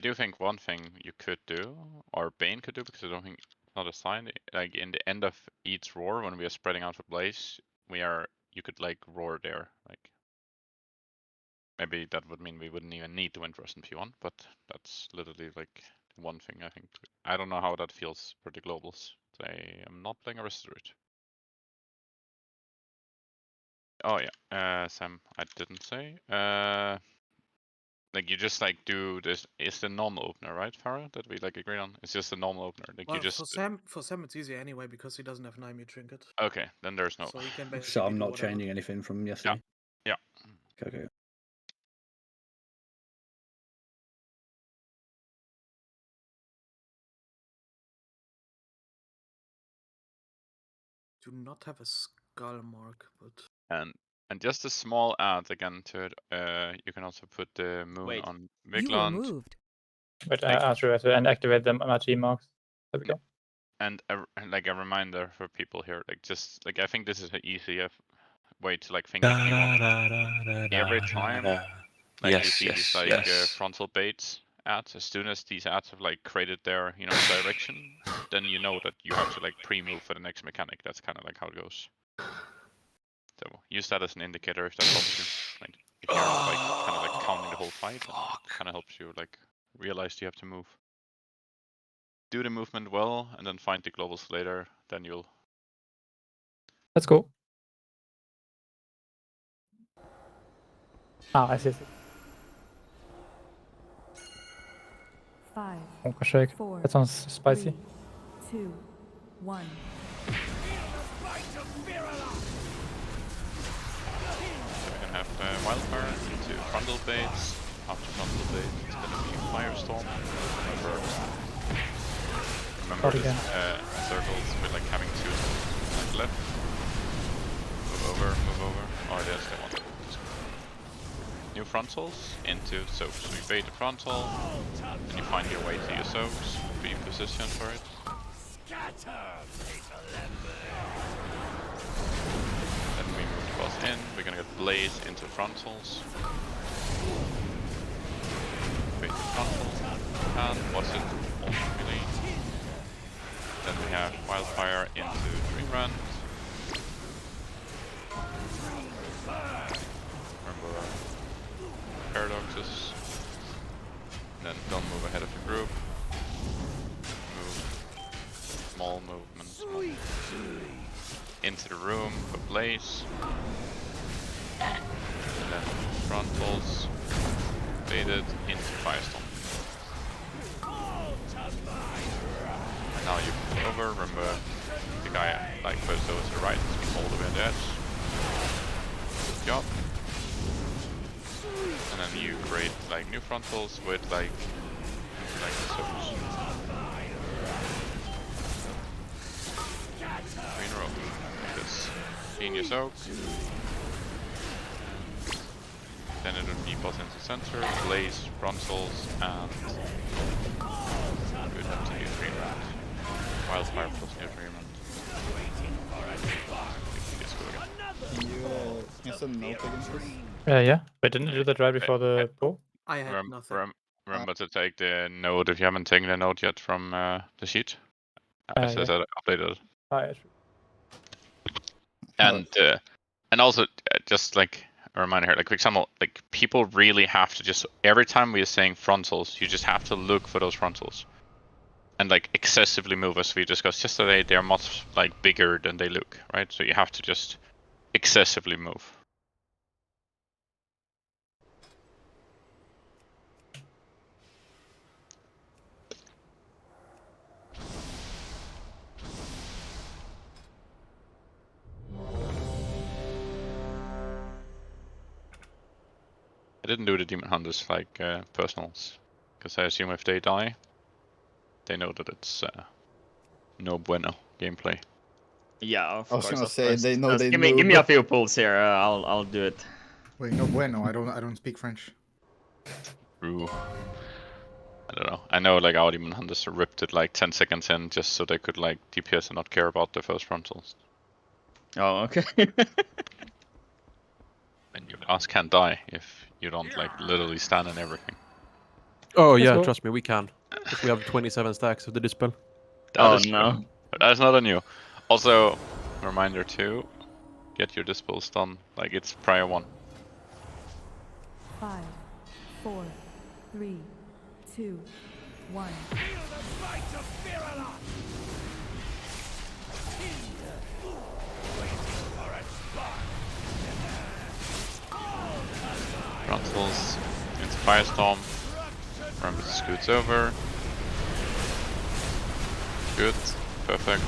I do think one thing you could do, or Bane could do, because I don't think it's not assigned, like in the end of each roar when we are spreading out for Blaze, you could like roar there. Like maybe that would mean we wouldn't even need to Windrush in P1, but that's literally like one thing I think. I don't know how that feels for the globals. I am not playing a Restorit. Oh yeah, Sam, I didn't say. Like you just like do this. It's the normal opener, right, Farah? That we like agreed on. It's just the normal opener. Like Well, you just. for Sam it's easier anyway because he doesn't have Nightmare Trinket. Okay, then there's no. So he can basically So I'm do not whatever. changing anything from yesterday. Yeah. Okay. Do not have a skull mark, but And just a small add again to it. You can also put the moon on You were Vigland. moved. But Like- after and activate the magie marks. There we go. And like a reminder for people here, like just like I think this is an easy way to like think of P1. Every time, like you see these like frontal baits ads, as soon as these ads have like created their direction, then you know that you have to like pre-move for the next mechanic. That's kind of like how it goes. So use that as an indicator if that helps you. Like if you're like kind of like counting the whole fight, it kind of helps you like realize you have to move. Do the movement well, and then find the globals later. Then you'll. Let's go. I see. 5, Honka shake. 4. That sounds spicy. 3, 2, 1. So we're gonna have wildfire into frontal baits. After frontal bait, it's gonna be firestorm. Remember this circles with like having two like left. Move over. Oh, there's the one. New frontals into soaks. So you bait the frontal, then you find your way to your soaks. Be positioned for it. Then we move the boss in. We're gonna get Blaze into frontals. Bait the frontal. And boss it ultimately. Then we have Wildfire into Dreamrand. Remember paradoxes. Then don't move ahead of the group. Move. Small movements. Into the room for Blaze. And then frontals. Baited into Firestorm. And now you pull over. Remember the guy like first over to the right, all the way on the edge. Good job. And then you create like new frontals with like the soaks. 3 in a row. Like this. In your soak. Then it would be boss into center, Blaze, frontals, and good to new Dreamland. Wildfire plus new Dreamland. Let's go again. Can you send a note against this? Yeah. Wait, didn't I do that right before the pull? I had nothing. Remember to take the note if you haven't taken the note yet from the sheet. It says that I updated it. And also just like a reminder here, like for example, like people really have to just every time we are saying frontals, you just have to look for those frontals. And like excessively move, as we discussed yesterday, they're much like bigger than they look, right? So you have to just excessively move. I didn't do the Demon Hunters like personals, because I assume if they die, they know that it's no bueno gameplay. Yeah, of I was course. gonna of say, course. they know Just they give me know, a but- few pulls here. I'll do it. Wait, no bueno. I don't speak French. True. I don't know. I know like our Demon Hunters ripped it like 10 seconds in just so they could like DPS and not care about the first frontals. Oh, okay. And your class can't die if you don't like literally stand in everything. Oh Let's yeah, go. trust me, we can. Because we have 27 stacks of the dispel. That Oh, is true. no. But that's not on you. Also, reminder too, get your dispels done. Like it's prior 1. 5, 4, 3, 2, 1. Frontals into Firestorm. Remember to scoots over. Good. Perfect.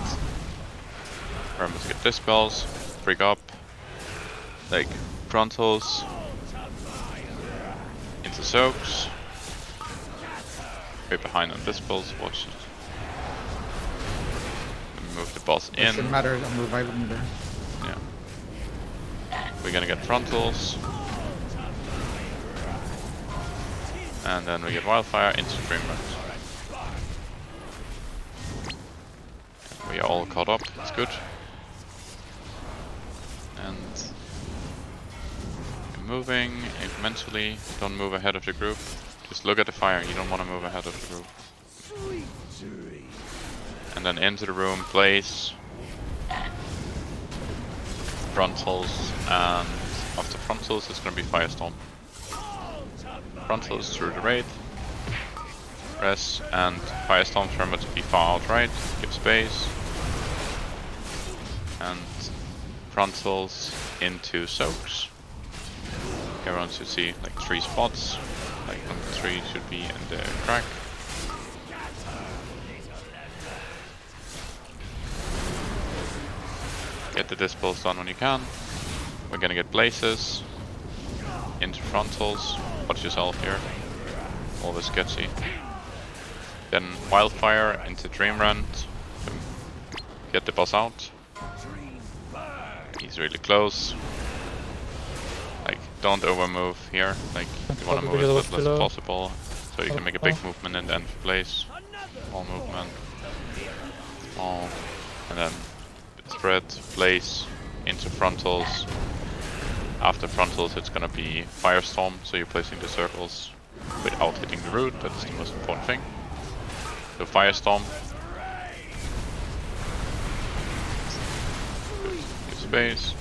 Remember to get dispels. Brig up. Like frontals. Into soaks. Way behind on dispels. Watch it. Then move the boss in. Doesn't matter. I'm reviving you there. Yeah. We're gonna get frontals. And then we get Wildfire into Dreamland. We are all caught up, it's good. And we're moving incrementally, don't move ahead of the group. Just look at the fire, you don't want to move ahead of the group. And then into the room, place frontals, and after frontals it's gonna be Firestorm. Frontals through the raid. Press and Firestorm, remember to be far out right, give space. And frontals into soaks. Everyone should see like 3 spots. Like number 3 should be in the crack. Get the dispels done when you can. We're gonna get blazes into frontals. Watch yourself here. Always sketchy. Then Wildfire into Dreamrand. Get the boss out. He's really close. Like, don't over move here. Like, you want to move as little as possible, so you can make a big movement in the end place. Small movement. Small. And then spread, place, into frontals. After frontals it's gonna be Firestorm, so you're placing the circles without hitting the root, that's the most important thing. So Firestorm. Give space.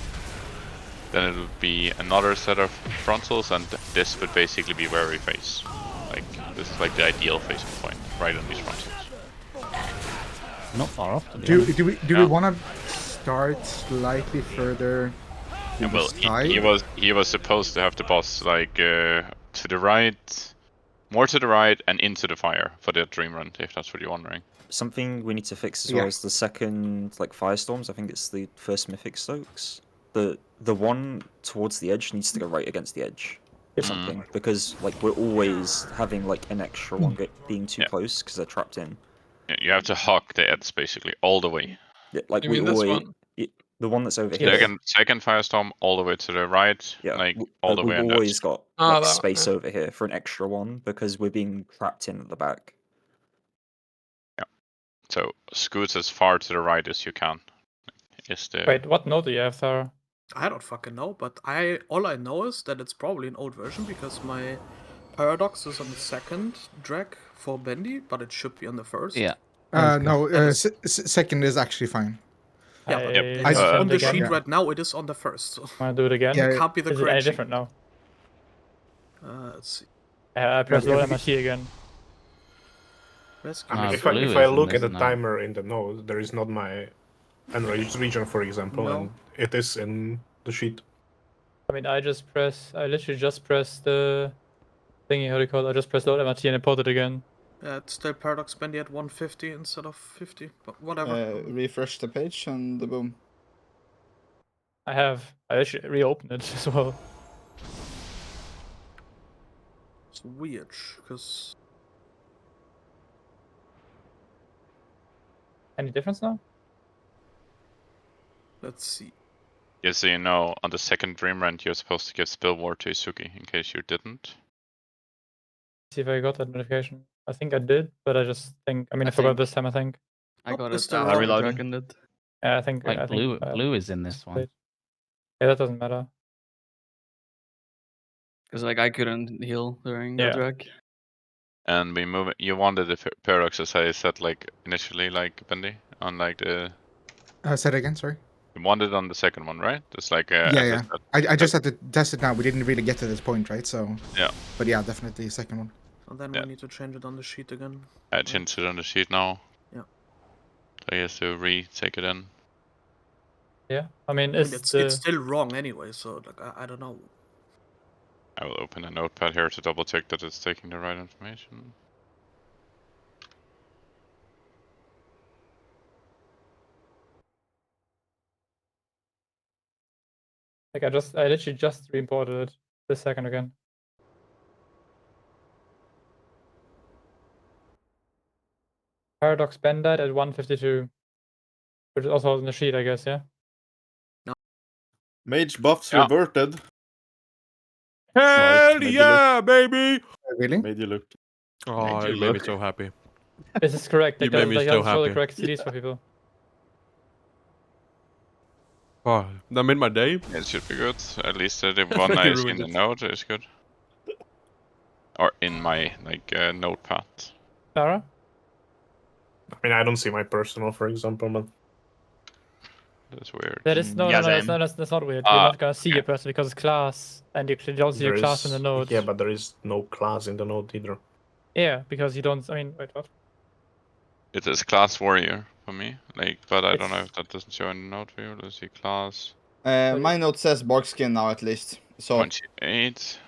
Then it would be another set of frontals, and this would basically be where we face. Like, this is like the ideal facing point, right on these frontals. Not far off. To be Do honest. we Yeah. want to start slightly further to And the well, side? he was supposed to have the boss like to the right, more to the right, and into the fire for the dream run, if that's what you're wondering. Something we need to fix as well Yeah. is the second like firestorms. I think it's the first mythic stokes. The one towards the edge needs to go right against the edge. Or something, because like we're always having like an extra one being too Yeah. close because they're trapped in. Yeah, you have to hug the edge basically all the way. Yeah, like You we mean this always one? the one that's over here. Second firestorm all the way to the right, Yeah, like all the way. we've always got Oh, like that one, space yeah. over here for an extra one because we're being trapped in at the back. So scoot as far to the right as you can. Is the Wait, what node do you have, Sarah? I don't fucking know, but all I know is that it's probably an old version because my Paradox is on the second drag for Bendy, but it should be on the first. Yeah. No, That is- second is actually fine. Yeah, but Yep. it's I- on the again. sheet Yeah. right now. It is on the first. So Wanna do it again? Yeah. it can't be the Is it correct any sheet. different now? Let's see. I press low Yeah, MRC again. Rescue. I mean, if blue I is look in at the this now. timer in the node, there is not my enraged region, for example, No. and it is in the sheet. I mean, I literally just pressed the thingy, how do you call it? I just pressed load MRT and import it again. Yeah, it's still Paradox Bendy at 150 instead of 50, but whatever. Refresh the page and boom. I actually reopened it as well. It's weird, because Any difference now? let's see. Just so you know, on the second dream run you're supposed to give Spill War to Isuki, in case you didn't. See if I got that notification. I think I did, but I I forgot think- this time, I think. I got it's it the after wrong- reloading. Dragon did. Yeah, I think Like I think, blue is in this one. wait. Yeah, that doesn't matter. Because like I couldn't heal during Yeah. the drag. And we move it. You wanted the paradox as I said, like initially, like Bendy, on like the. Say it again, sorry. You wanted on the second one, right? Just like Yeah. I just had to test it now. We didn't really get to this point, right? So. Yeah. But yeah, definitely second one. And then we need to change it on the sheet again. I changed it on the sheet now. Yeah. So I guess to retake it in. Yeah, I mean, it's still wrong anyway. So like I don't know. I will open a notepad here to double check that it's taking the right information. Like I literally just re-imported it this second again. Paradox Bandit at 152. Which is also on the sheet, I guess, yeah? No. Mage buffs reverted. Hell Nice. yeah, baby! Really? Made you look. Oh, you made me so happy. This is correct. You made me so show the happy. correct CDs for people. Oh, that made my day. It should be good. At least the one I see in the note is good. Or in my like notepad. Sarah? I mean, I don't see my personal, for example, but that's weird. That is that's not weird. You're not gonna see your person because it's class, and you don't see your class in the node. Yeah, but there is no class in the node either. Yeah, because you don't. I mean, wait, what? It is class warrior for me, like, but I don't know if that doesn't show in the note view. Let's see, class. My note says Barkskin now at least. So 28.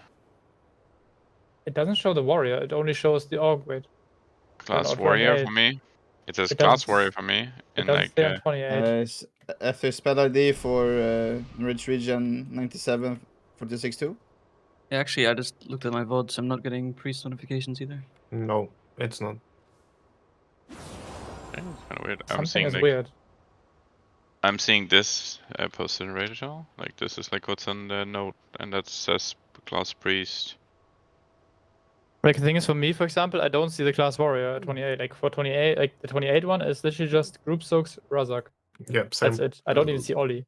It doesn't show the warrior. It only shows the orc. Wait. Class warrior for me. It says class warrior for me. It doesn't stay on 28. FF spell ID for Ridge Region 97 462. Yeah, actually, I just looked at my VODs. I'm not getting priest notifications either. No, it's not. It's kind of weird. Something is weird. I'm seeing this posted in Radical. Like this is like what's on the note, and that says class priest. Like the thing is, for me, for example, I don't see the class warrior at 28. Like for 28, like the 28 one is literally just group soaks Razak. Yeah, same. That's it. I don't even see Ollie.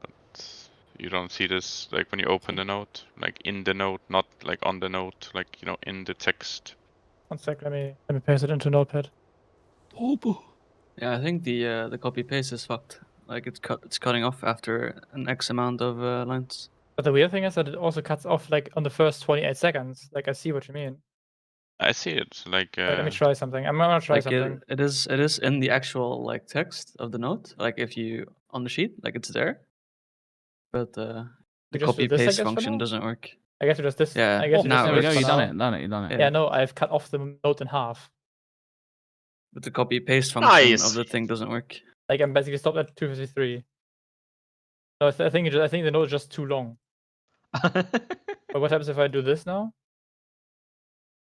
But you don't see this like when you open the note, like in the note, not like on the note, like you know in the text. 1 sec. Let me paste it into Notepad. Yeah, I think the copy paste is fucked. Like it's cutting off after an X amount of lines. But the weird thing is that it also cuts off like on the first 28 seconds. Like I see what you mean. I see it. Like Wait, let me try something. I'm gonna try something. It is in the actual like text of the note. Like if you on the sheet, like it's there. But the copy paste function doesn't work. I guess it just this. Yeah. I guess Now we go. You done it. Yeah, no, I've cut off the note in half. But the copy paste function of the thing doesn't work. Like I'm basically stopped at 253. No, I think the note is just too long. But what happens if I do this now?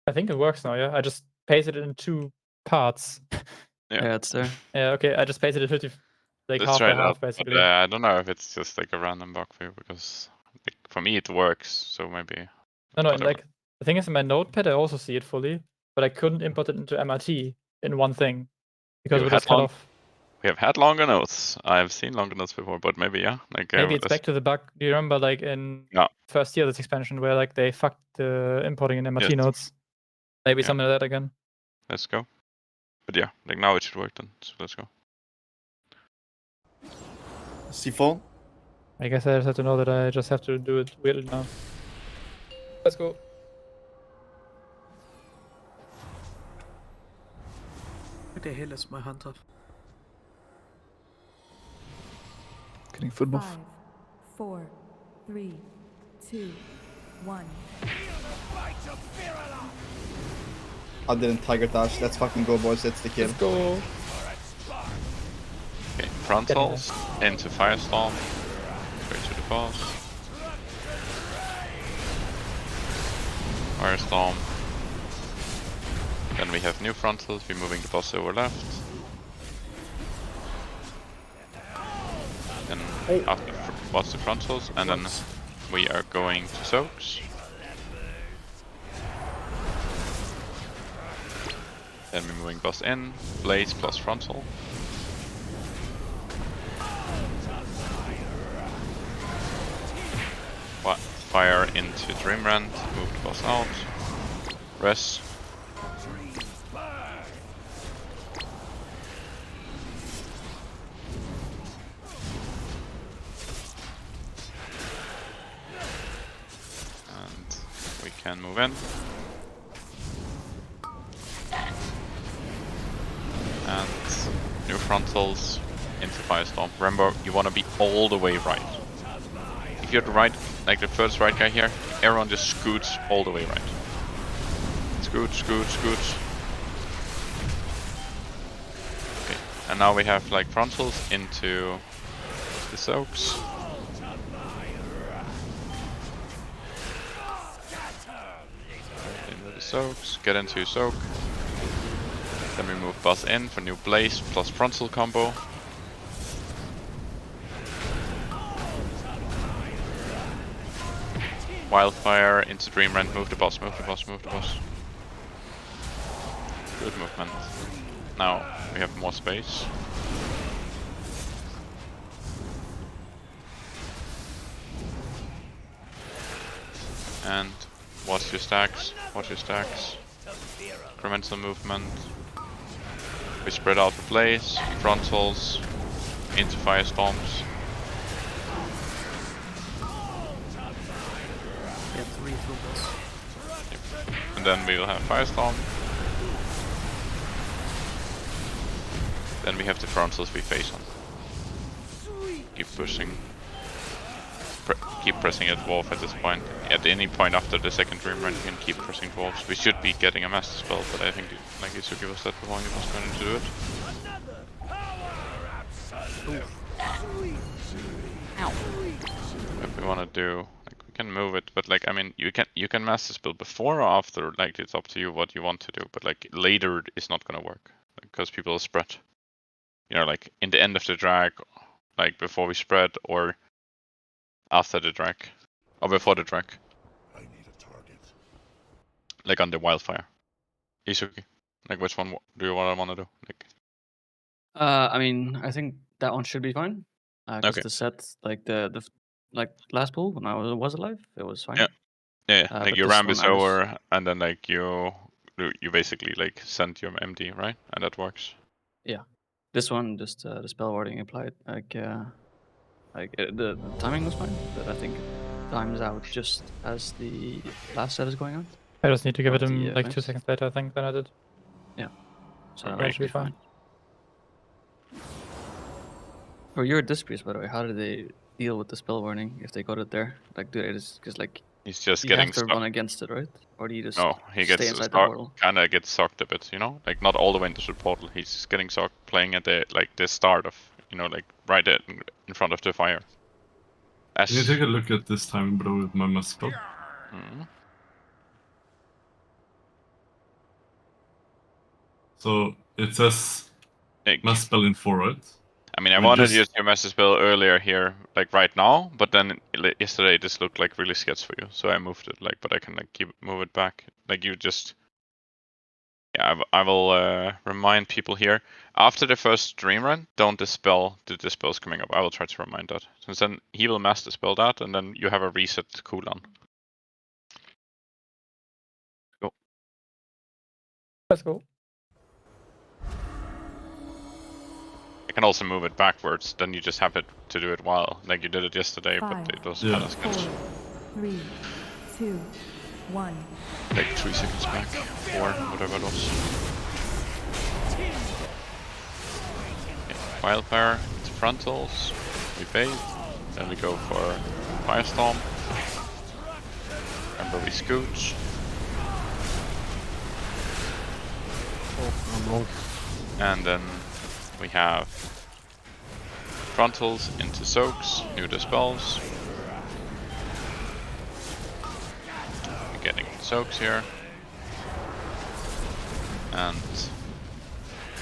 I think it works now. Yeah, I just pasted it in 2 parts. Yeah, it's there. Yeah, okay. I just pasted it 50, like let's half try by half, that, basically. but, I don't know if it's just like a random bug for you because like, for me it works. So maybe. No, like the thing is, in my notepad I also see it fully, but I couldn't import it into MRT in one thing because we just cut off. We have had longer notes. I've seen longer notes before, but maybe like maybe it's back to the bug. Do you remember like in first year of this expansion where like they fucked the importing in MRT notes? Maybe something like that again. Let's go. But yeah, like now it should work then. So let's go. Siphon. I guess I just have to know that I just have to do it weirdly now. Let's go. Where the hell is my hunter? Getting foot buff. 5, 4, 3, 2, 1. I didn't tiger dash. Let's fucking go, boys. That's the kill. Let's go. Okay, frontals into Firestorm. Straight to the boss. Firestorm. Then we have new frontals. We're moving the boss over left. Then after what's the frontals, and then we are going to soaks. Then we're moving boss in, blaze plus frontal. What? Wildfire into Dreamrand, move the boss out. Res. And we can move in. And new frontals into Firestorm. Remember, you want to be all the way right. If you're the right, like the first right guy here, everyone just scoots all the way right. Scoot, scoot, scoot. Okay, and now we have like frontals into the soaks. Into the soaks, get into soak. Then we move boss in for new blaze plus frontal combo. Wildfire into Dreamrand, move the boss, move the boss, move the boss. Good movement. Now we have more space. And watch your stacks, watch your stacks. Incremental movement. We spread out the blaze, frontals, into firestorms. Get 3 through this. Yep. And then we will have firestorm. Then we have the frontals we face on. Keep pushing. Keep pressing at Dwarf at this point. At any point after the second dream run, you can keep pressing Dwarves. We should be getting a Master Spell, but I think like Isuki was that before he was going to do it. If we want to do, like, we can move it, but like, I mean, you can Master Spell before or after. Like, it's up to you what you want to do. But like later is not gonna work because people spread. You know, like in the end of the drag, like before we spread, or after the drag, or before the drag. I need a target. Like on the Wildfire. Isuki, like which one do you want to do? Like. I mean, I think that one should be fine. Because Okay. the set, like the like last pool when I was alive, it was fine. Yeah. Yeah. Like but your this ramp one is I was- over, and then like you basically like send your MD, right? And that works. Yeah. This one just the spell wording applied. The timing was fine, but I think it times out just as the last set is going out. I just need to give of it him the like 2 phase. seconds later, I think, than I did. Yeah. So Alright. that should be fine. For your Dispriest, by the way, how do they deal with the spell warning if they got it there? Like, do they just because like He's just you getting have to stuck. run against it, right? Or do you just No, he stay gets inside the portal? kind of gets sucked a bit, you know, like not all the way into the portal. He's just getting sucked, playing at the start of, you know, like right in front of the fire. Can you take a look at this timing below with my Master Spell? Mm. So it says Master Spell in 4, right? I mean, I wanted to use your Master Spell earlier here, like right now, but then yesterday this looked like really sketch for you, so I moved it. Like, but I can like move it back. Like you just, yeah, I will remind people here after the first dream run, don't dispel the dispels coming up. I will try to remind that, since then he will Master Spell that, and then you have a reset cooldown. Go. Let's go. I can also move it backwards, then you just have it to do it while, like you did it yesterday, 5, but it was kind of sketch. 4, 3, 2, 1. Like 3 seconds back, 4, whatever it was. Okay. Wildfire, it's frontals, we bait, then we go for Firestorm. Remember we scooch. Oh, I'm wrong. And then we have frontals into soaks, new dispels. We're getting soaks here. And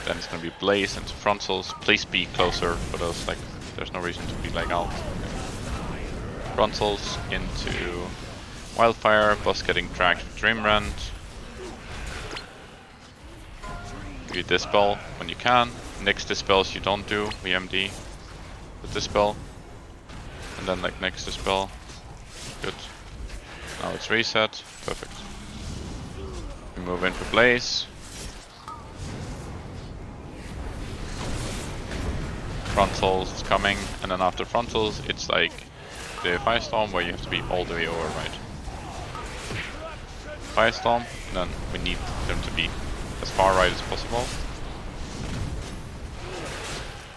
then it's gonna be blaze into frontals. Please be closer for those, like there's no reason to be like out. Frontals into Wildfire, boss getting dragged to Dreamrand. You dispel when you can. Next dispels you don't do, we MD the dispel. And then like next dispel. Good. Now it's reset. Perfect. We move into Blaze. Frontals is coming, and then after frontals, it's like the Firestorm where you have to be all the way over, right? Firestorm, and then we need them to be as far right as possible.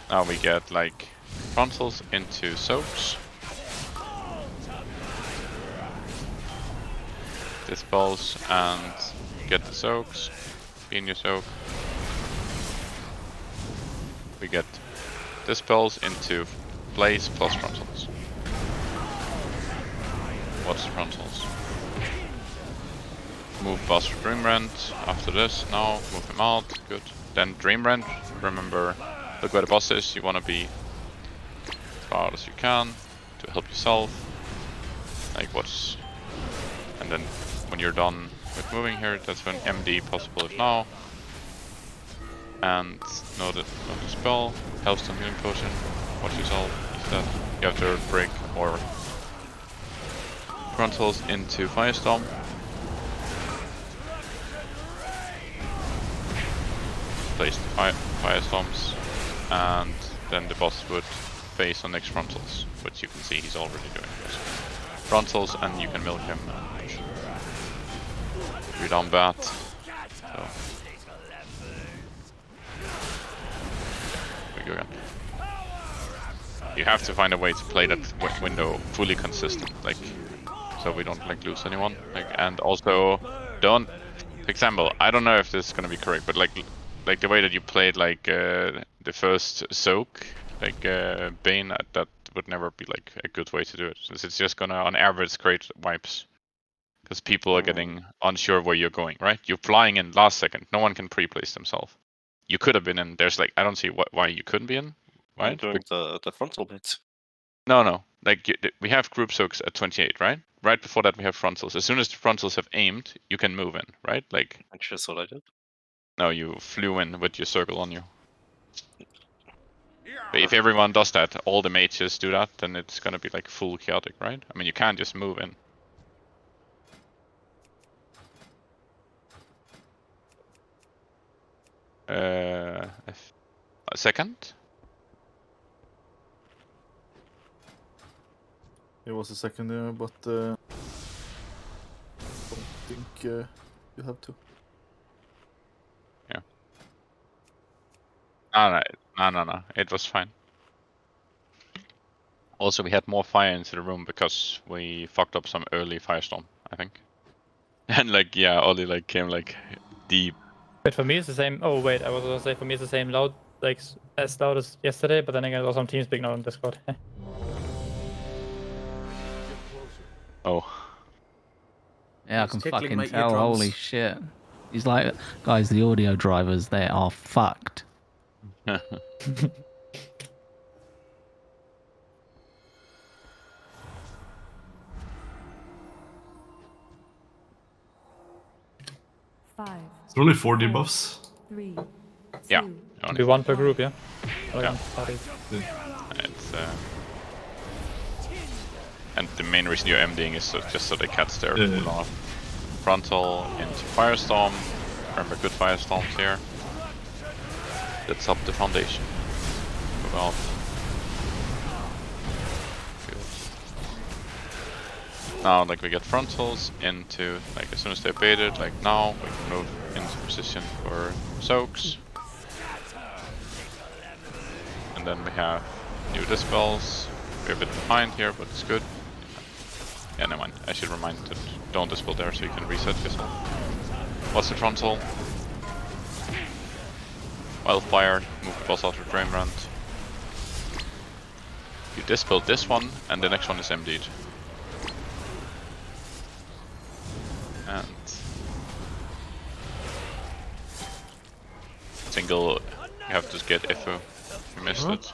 Now we get like frontals into soaks. Dispels and get the soaks. Be in your soak. We get Dispels into Blaze plus frontals. What's the frontals? Move Boss for Dreamrend after this. Now move him out. Good. Then Dreamrend. Remember, look where the boss is. You want to be as far as you can to help yourself. Like what's, and then when you're done with moving here, that's when MD possible if now. And know the spell. Hellstone healing potion. Watch yourself. Use that. You have to Earthbreak or frontals into Firestorm. Place the Firestorms, and then the boss would face on next frontals, which you can see he's already doing. Frontals, and you can milk him. You're down bat. So. We go again. You have to find a way to play that window fully consistent, like so we don't like lose anyone. Like, and also don't. For example, I don't know if this is gonna be correct, but like the way that you played like the first soak, like Bane, that would never be like a good way to do it. Since it's just gonna on average create wipes. Because people are getting unsure where you're going, right? You're flying in last second. No one can pre-place themselves. You could have been in. There's like, I don't see why you couldn't be in. Right? I'm doing the frontal bit. No. Like we have group soaks at 28, right? Right before that we have frontals. As soon as the frontals have aimed, you can move in, right? Like. Actually, that's what I did. No, you flew in with your circle on you. But if everyone does that, all the mages do that, then it's gonna be like full chaotic, right? I mean, you can't just move in. A second? It was a second there, but I don't think you have to. Yeah. No. It was fine. Also, we had more fire into the room because we fucked up some early firestorm, I think. And like, yeah, Ollie like came like deep. But for me it's the same. Oh wait, I was gonna say for me it's the same loud, like as loud as yesterday. But then again, it was on TeamSpeak, not on Discord. Oh. Yeah, I can fucking tell. Holy shit! He's like, guys, the audio drivers there are fucked. 5. It's only 4 debuffs. 3. Yeah. Only one per group, yeah. Yeah. It's and the main reason you're MDing is just so they catch their cool off. Frontal into Firestorm. Remember, good Firestorms here. That's up the foundation. Move out. Good. Now, like, we get frontals into, like, as soon as they're baited, like now, we can move into position for soaks. And then we have new dispels. We're a bit behind here, but it's good. Yeah, never mind. I should remind that don't dispel there so you can reset yourself. What's the frontal? Wildfire, move the boss out of Dreamrend. You dispel this one, and the next one is MD'd. And single, you have to get Efu. You missed it.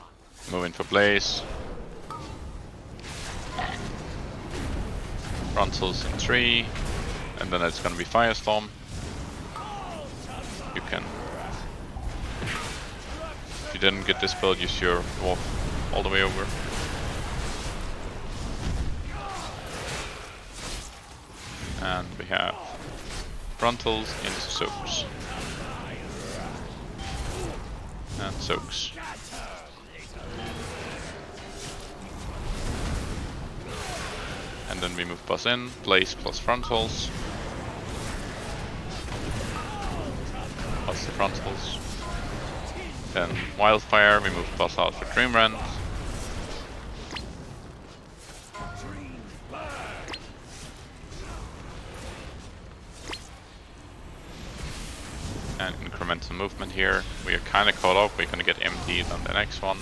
Move in for Blaze. Frontals in 3, and then it's gonna be Firestorm. You can, if you didn't get dispelled, use your dwarf all the way over. and we have frontals into soaks. And soaks. And then we move boss in, blaze plus frontals. Plus the frontals. Then wildfire, we move boss out for Dreamrend. And incremental movement here. We are kinda caught up, we're gonna get MD'd on the next one.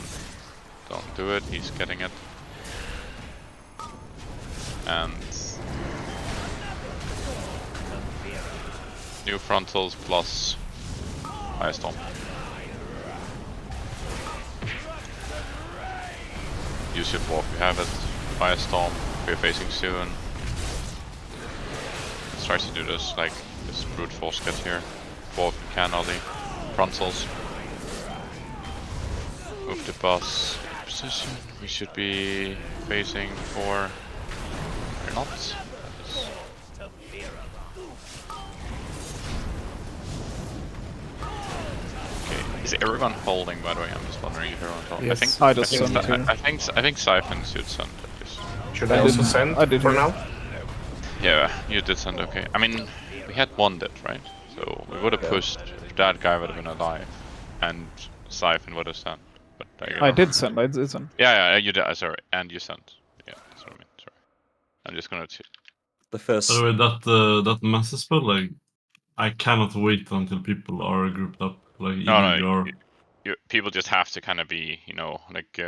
Don't do it, he's getting it. And new frontals plus Firestorm. Use your dwarf, you have it. Firestorm, we're facing soon. Let's try to do this, like this brute force get here. Dwarf can ollie. Frontals. Move the boss position. We should be facing for. We're not. Okay, is everyone holding? By the way, I'm just wondering if everyone's holding. Yes, I think Siphon should send at least. Should I also send for now? Yeah, you did send. Okay. I mean, we had one dead, right? So we would have pushed. That guy would have been alive, and Siphon would have sent. But I did send. Yeah, you did. Sorry, and you sent. Yeah, that's what I mean. Sorry, I'm just gonna. The first. By the way, that master spell, like, I cannot wait until people are grouped up. Like, People just have to kind of be, you know, like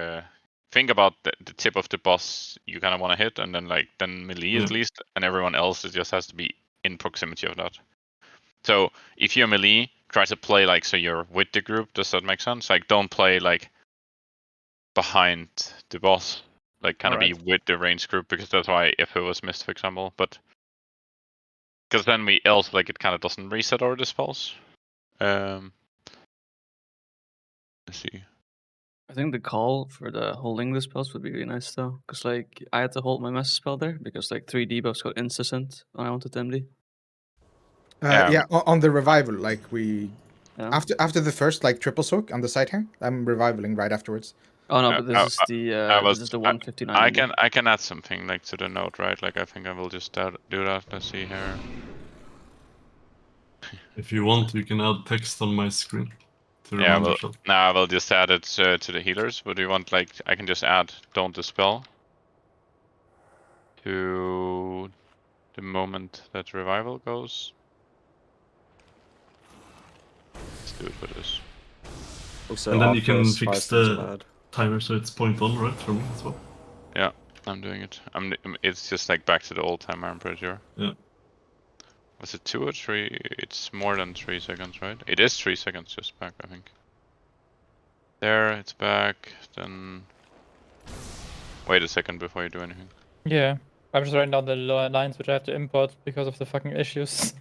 think about the tip of the boss you kind of want to hit, and then melee at least, and everyone else just has to be in proximity of that. So if you're melee, try to play like so you're with the group. Does that make sense? Like don't play like behind the boss, like kind of be with the range group, because that's why if it was missed, for example. But because then we else like it kind of doesn't reset our dispels. Let's see. I think the call for the holding the spells would be really nice though, because like I had to hold my master spell there because like 3 debuffs got instant when I wanted to MD. Yeah, on the revival, like we after the first like triple soak on the side here, I'm revivaling right afterwards. Oh no, but this is the 159. I can add something like to the note, right? Like I think I will just do that. Let's see here. If you want, you can add text on my screen. Yeah, I will just add it to the healers. But do you want like I can just add don't dispel to the moment that revival goes. Let's do it for this. Also, and then you can fix the timer so it's point on, right, for me as well. Yeah, I'm doing it. It's just like back to the old timer, I'm pretty sure. Yeah. Was it 2 or 3? It's more than 3 seconds, right? It is 3 seconds just back, I think. There, it's back. Then wait a second before you do anything. Yeah, I'm just writing down the lines which I have to import because of the fucking issues.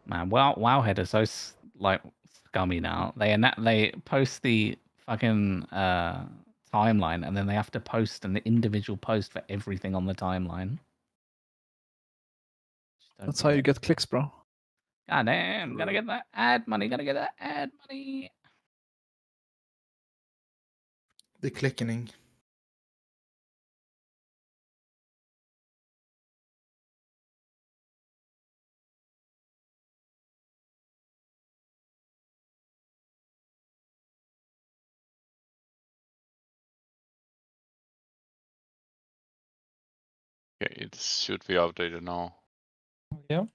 Man, Wowhead are so like scummy now. They post the fucking timeline, and then they have to post an individual post for everything on the timeline. That's how you get clicks, bro. God damn, gotta get that ad money. Gotta get that ad money. The clicking. Okay, it should be updated now. Yeah.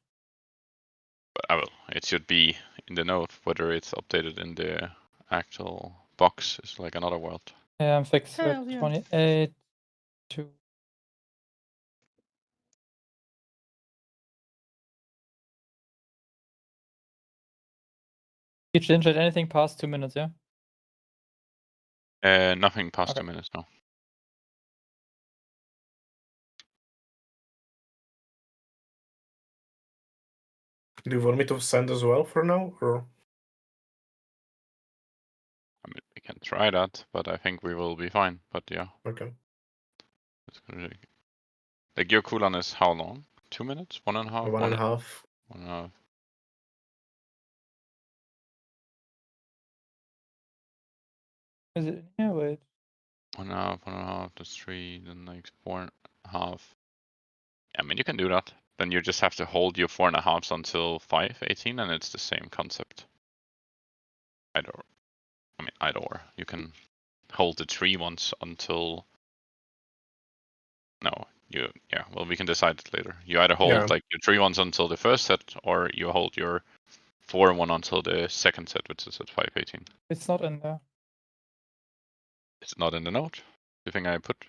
But I will. It should be in the note. Whether it's updated in the actual box is like another world. Yeah, I'm fixed. 28 to You change at anything past 2 minutes, yeah? Nothing past Okay. 2 minutes, no. Do you want me to send as well for now, or? I mean, we can try that, but I think we will be fine. But yeah. Okay. It's gonna be... Like your cooldown is how long? 2 minutes? 1.5? 1.5. 1.5. Is it? Yeah, wait. 1.5, that's 3, then like 4.5. I mean, you can do that. Then you just have to hold your 4.5s until 5:18, and it's the same concept. Either or. You can hold the 3 ones until. No, well, we can decide it later. You either hold like your 3 ones until the first set, or you hold your 4-1 until the second set, which is at 5:18. It's not in there. It's not in the note. You think I put?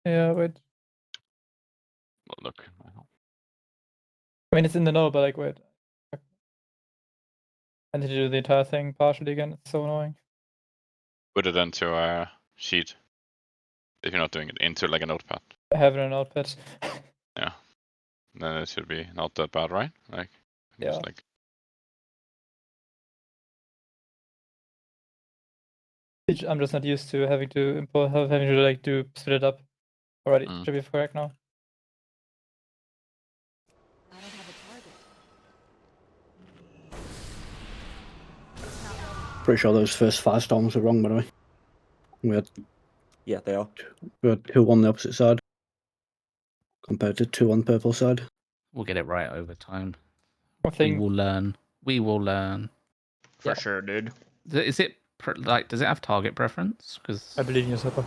Yeah, wait. Well, look. I mean, it's in the note, but like, wait. I need to do the entire thing partially again. It's so annoying. Put it into a sheet. If you're not doing it into like a notepad. I have it in a notepad. Yeah. Then it should be not that bad, right? Like, yeah. Just like. I'm just not used to having to import, having to like split it up already. Should be correct now. I don't have a target. Pretty sure those first 5 storms were wrong, by the way. We had. Yeah, they are. We had 2 on the opposite side compared to 2 on the purple side. We'll get it right over time. We will learn. We will learn. For sure, dude. Is it like? Does it have target preference? Because I believe in you, Seppa.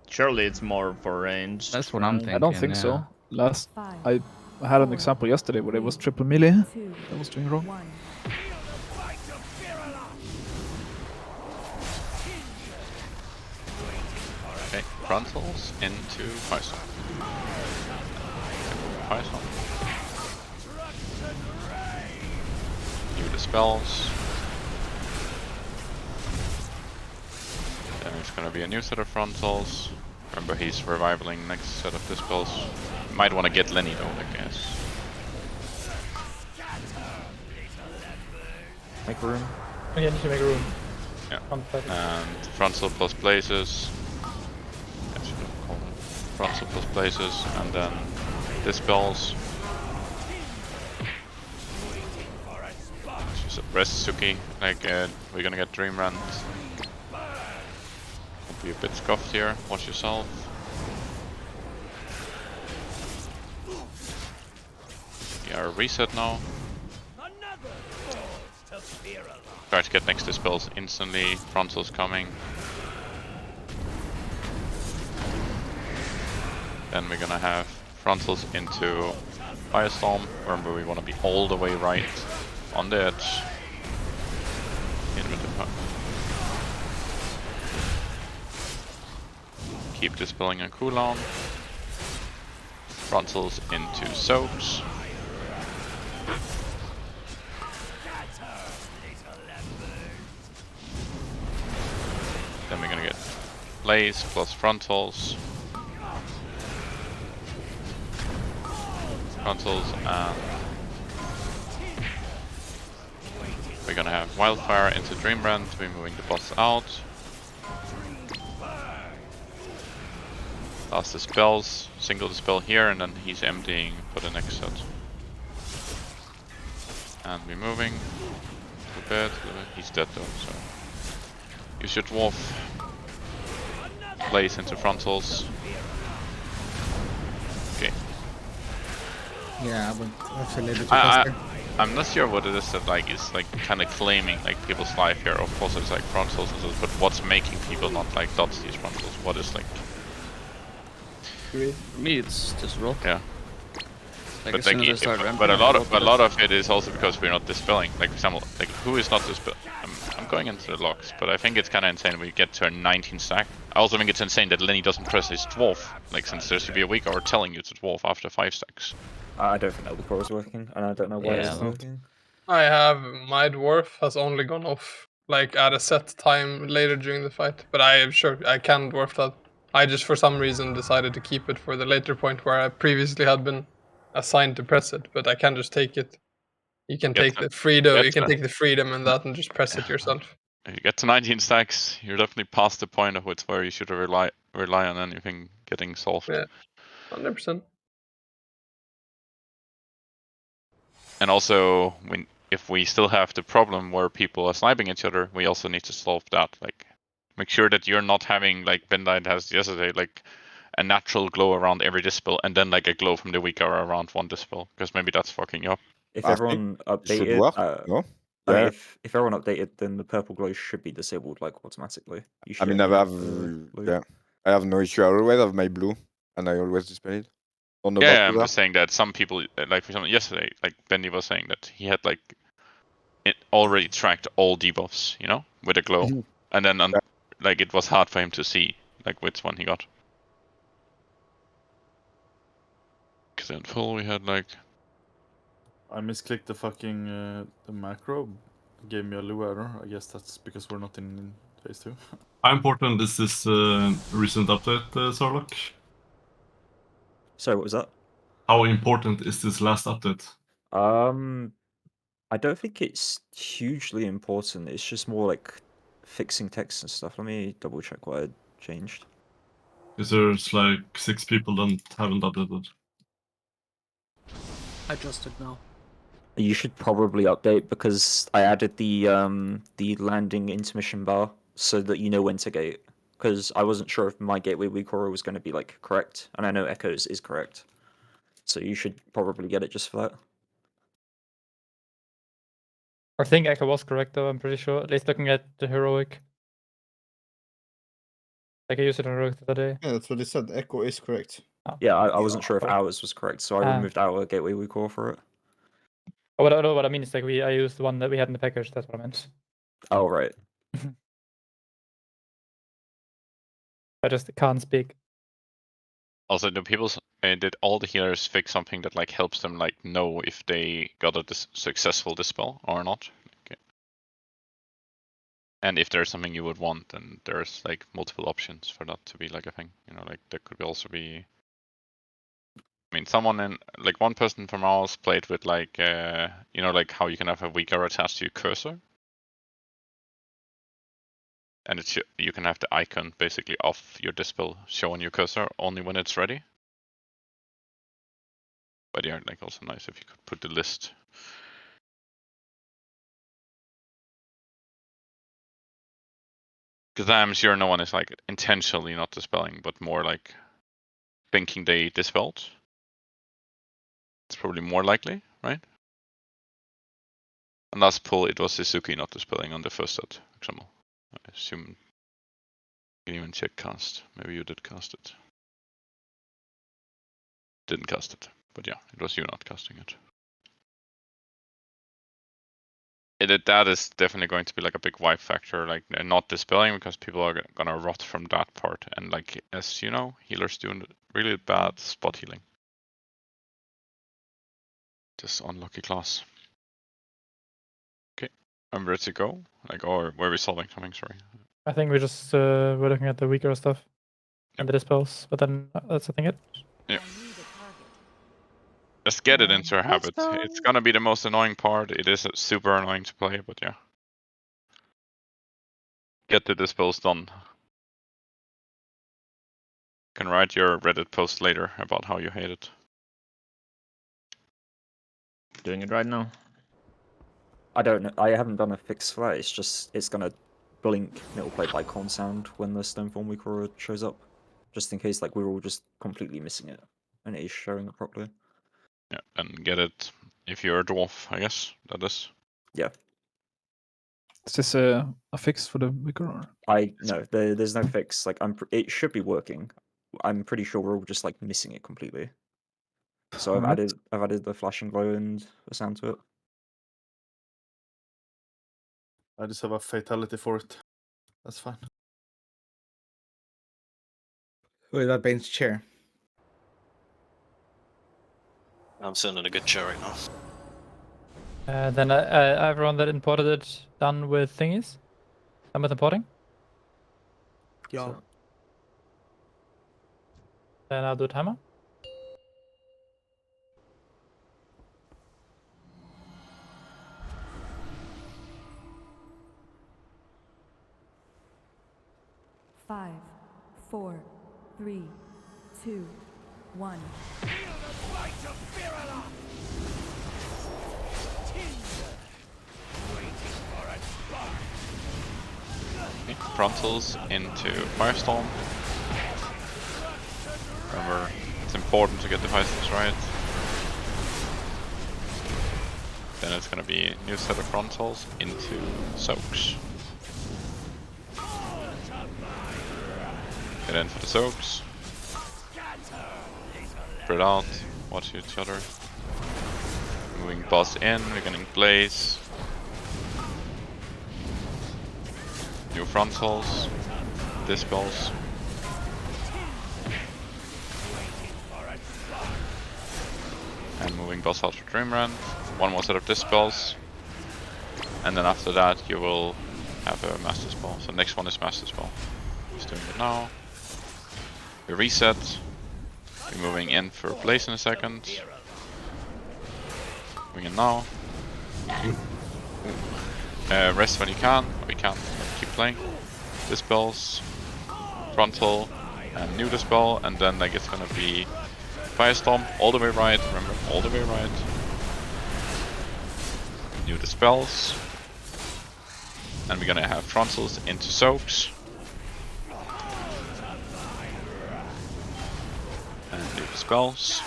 Surely it's more for range. That's what I'm thinking. I don't think so. Last I had an example yesterday where it was triple melee that was doing wrong. Okay, frontals into Python. Python. Do the spells. Then it's gonna be a new set of frontals. Remember, he's revivaling next set of dispels. Might want to get Lenny though, I guess. Make room. Yeah, need to make room. Yeah. And frontal plus places. I should have called it. Frontal plus places, and then dispels. Just rest Suki. Like we're gonna get Dream Rant. Don't be a bit scuffed here. Watch yourself. Yeah, reset now. Try to get next dispels instantly. Frontal's coming. Then we're gonna have frontals into Firestorm. Remember, we want to be all the way right on the edge. Keep dispelling a cooldown. Frontals into soaks. Then we're gonna get Blaze plus frontals. Frontals, and we're gonna have Wildfire into Dreambrand. We're moving the boss out. Last dispels, single dispel here, and then he's emptying for the next set. And we're moving. Prepared. He's dead though, so. Use your dwarf. Blaze into frontals. Okay. Yeah, but that's a little bit too fast. I'm not sure what it is that like is like kind of claiming like people's life here. Of course, it's like frontals, but what's making people not like dodge these frontals? What is like? For me, it's just roll. Yeah. Like, But as soon like, as I start ramping, but a I lot roll of for a this. lot of it is also because we're not dispelling. Like for example, like who is not dispelling? I'm going into the logs, but I think it's kind of insane. We get to a 19 stack. I also think it's insane that Lenny doesn't press his dwarf. Like since there should be a weak hour telling you to dwarf after 5 stacks. I don't think that before was working, and I don't know why Yeah, it's not working. I have my dwarf has only gone off like at a set time later during the fight, but I am sure I can dwarf that. I just for some reason decided to keep it for the later point where I previously had been assigned to press it, but I can just take it. You can take the freedom. You can take the freedom and that and just press it yourself. If you get to 19 stacks, you're definitely past the point of where you should rely on anything getting solved. Yeah, 100%. And also, if we still have the problem where people are sniping each other, we also need to solve that. Like, make sure that you're not having like Bendite has yesterday, like a natural glow around every dispel, and then like a glow from the weak aura around one dispel, because maybe that's fucking you up. If everyone updated, no? I mean, Yeah. if everyone updated, then the purple glow should be disabled like automatically. You I should mean, I have no issue. I always have my blue, and I always display it. Yeah, I'm just saying that some people, like for example, yesterday, like Benny was saying that he had like it already tracked all debuffs, you know, with a glow, and then like it was hard for him to see like which one he got. Because in full we had like. I misclicked the fucking the macro, gave me a low error. I guess that's because we're not in phase 2. How important is this recent update, Sarlacc? Sorry, what was that? How important is this last update? I don't think it's hugely important. It's just more like fixing text and stuff. Let me double check what I changed. Because there's like 6 people that haven't updated. I just did now. You should probably update because I added the landing intermission bar so that you know when to gate. Because I wasn't sure if my gateway weak aura was going to be like correct, and I know Echoes is correct. So you should probably get it just for that. I think Echo was correct though, I'm pretty sure. At least looking at the heroic. Like I used it on heroic the other day. Yeah, that's what they said. Echo is correct. Oh. Yeah, I wasn't sure if ours was correct, so I removed our gateway weak aura for it. Oh, what I mean is like I used the one that we had in the package, that's what I meant. Oh, right. I just can't speak. Also, did all the healers fix something that like helps them like know if they got a successful dispel or not? Okay. And if there's something you would want, then there's like multiple options for that to be like a thing. You know, like there could also be. I mean, someone in like one person from ours played with like you know, like how you can have a weak arrow attached to your cursor, and you can have the icon basically of your dispel show on your cursor only when it's ready. But yeah, like also nice if you could put the list. Because I'm sure no one is like intentionally not dispelling, but more like thinking they dispelled. It's probably more likely, right? And last pull, it was Suzuki not dispelling on the first set, for example. I assume you can even check cast. Maybe you did cast it. Didn't cast it, but yeah, it was you not casting it. That is definitely going to be like a big wipe factor, like not dispelling, because people are gonna rot from that part. And like, as you know, healers doing really bad spot healing. Just unlucky class. Okay, I'm ready to go. Like, or were we solving something? Sorry. I think we just were looking at the weaker stuff and the dispels, but then that's I think it. Yeah. Just get it into a habit. It's gonna be the most annoying part. It is super annoying to play, but yeah. Get the dispels done. Can write your Reddit post later about how you hate it. Doing it right now. I don't know. I haven't done a fix for that. It's just it's gonna blink and it'll play Bicon sound when the Stoneform weak aura shows up, just in case like we're all just completely missing it and it is showing it properly. Yeah, and get it if you're a dwarf, I guess that is. Yeah. Is this a fix for the weaker or? No, there's no fix. Like it should be working. I'm pretty sure we're all just like missing it completely. So I've added the flashing glow and the sound to it. I just have a fatality for it. That's fine. Who is that bench chair? I'm sitting in a good chair right now. Then everyone that imported it done with thingies? Done with importing? Yeah. So, then I'll do timer. Five, 4, 3, 2, 1. Frontals into Firestorm. Remember, it's important to get the Firestorms right. Then it's gonna be a new set of frontals into soaks. Get in for the soaks. Spread out, watch each other. Moving boss in, we're getting blaze. New frontals, dispels. And moving boss out for Dreamrand. One more set of dispels. And then after that you will have a Master Spell. So next one is Master Spell. Just doing it now. We reset. We're moving in for Blaze in a second. Moving in now. Rest when you can. Or you can't. Keep playing. Dispels. Frontal. And new dispel. And then like it's gonna be Firestorm all the way right. Remember, all the way right. New dispels. And we're gonna have frontals into soaks. And new dispels.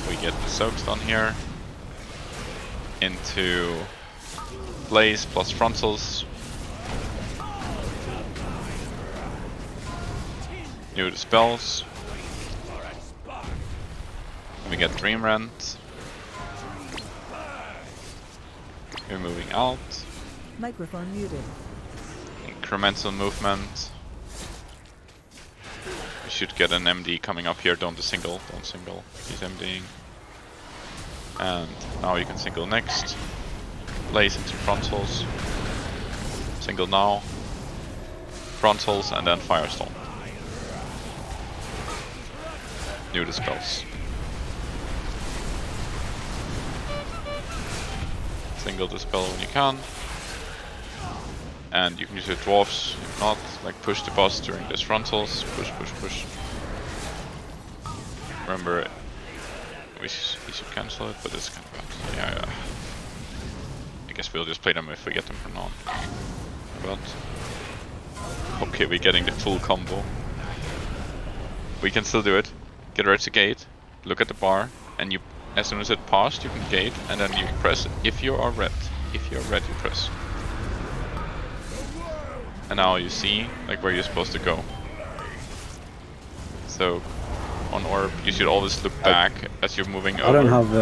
We get the soaks done here. Into Blaze plus frontals. New dispels. We get Dreamrand. We're moving out. Microphone muted. Incremental movement. We should get an MD coming up here. Don't single. He's MDing. And now you can single next. Blaze into frontals. Single now. Frontals and then Firestorm. New dispels. Single dispel when you can. And you can use your dwarfs, if not, like push the boss during this frontals. Push. Remember, we should cancel it, but it's kind of bad. Yeah. I guess we'll just play them if we get them for now. But okay, we're getting the full combo. We can still do it. Get ready to gate. Look at the bar, and you, as soon as it passed, you can gate, and then you press. If you are red, you press. And now you see like where you're supposed to go. So on orb, you should always look back as you're moving over. I don't have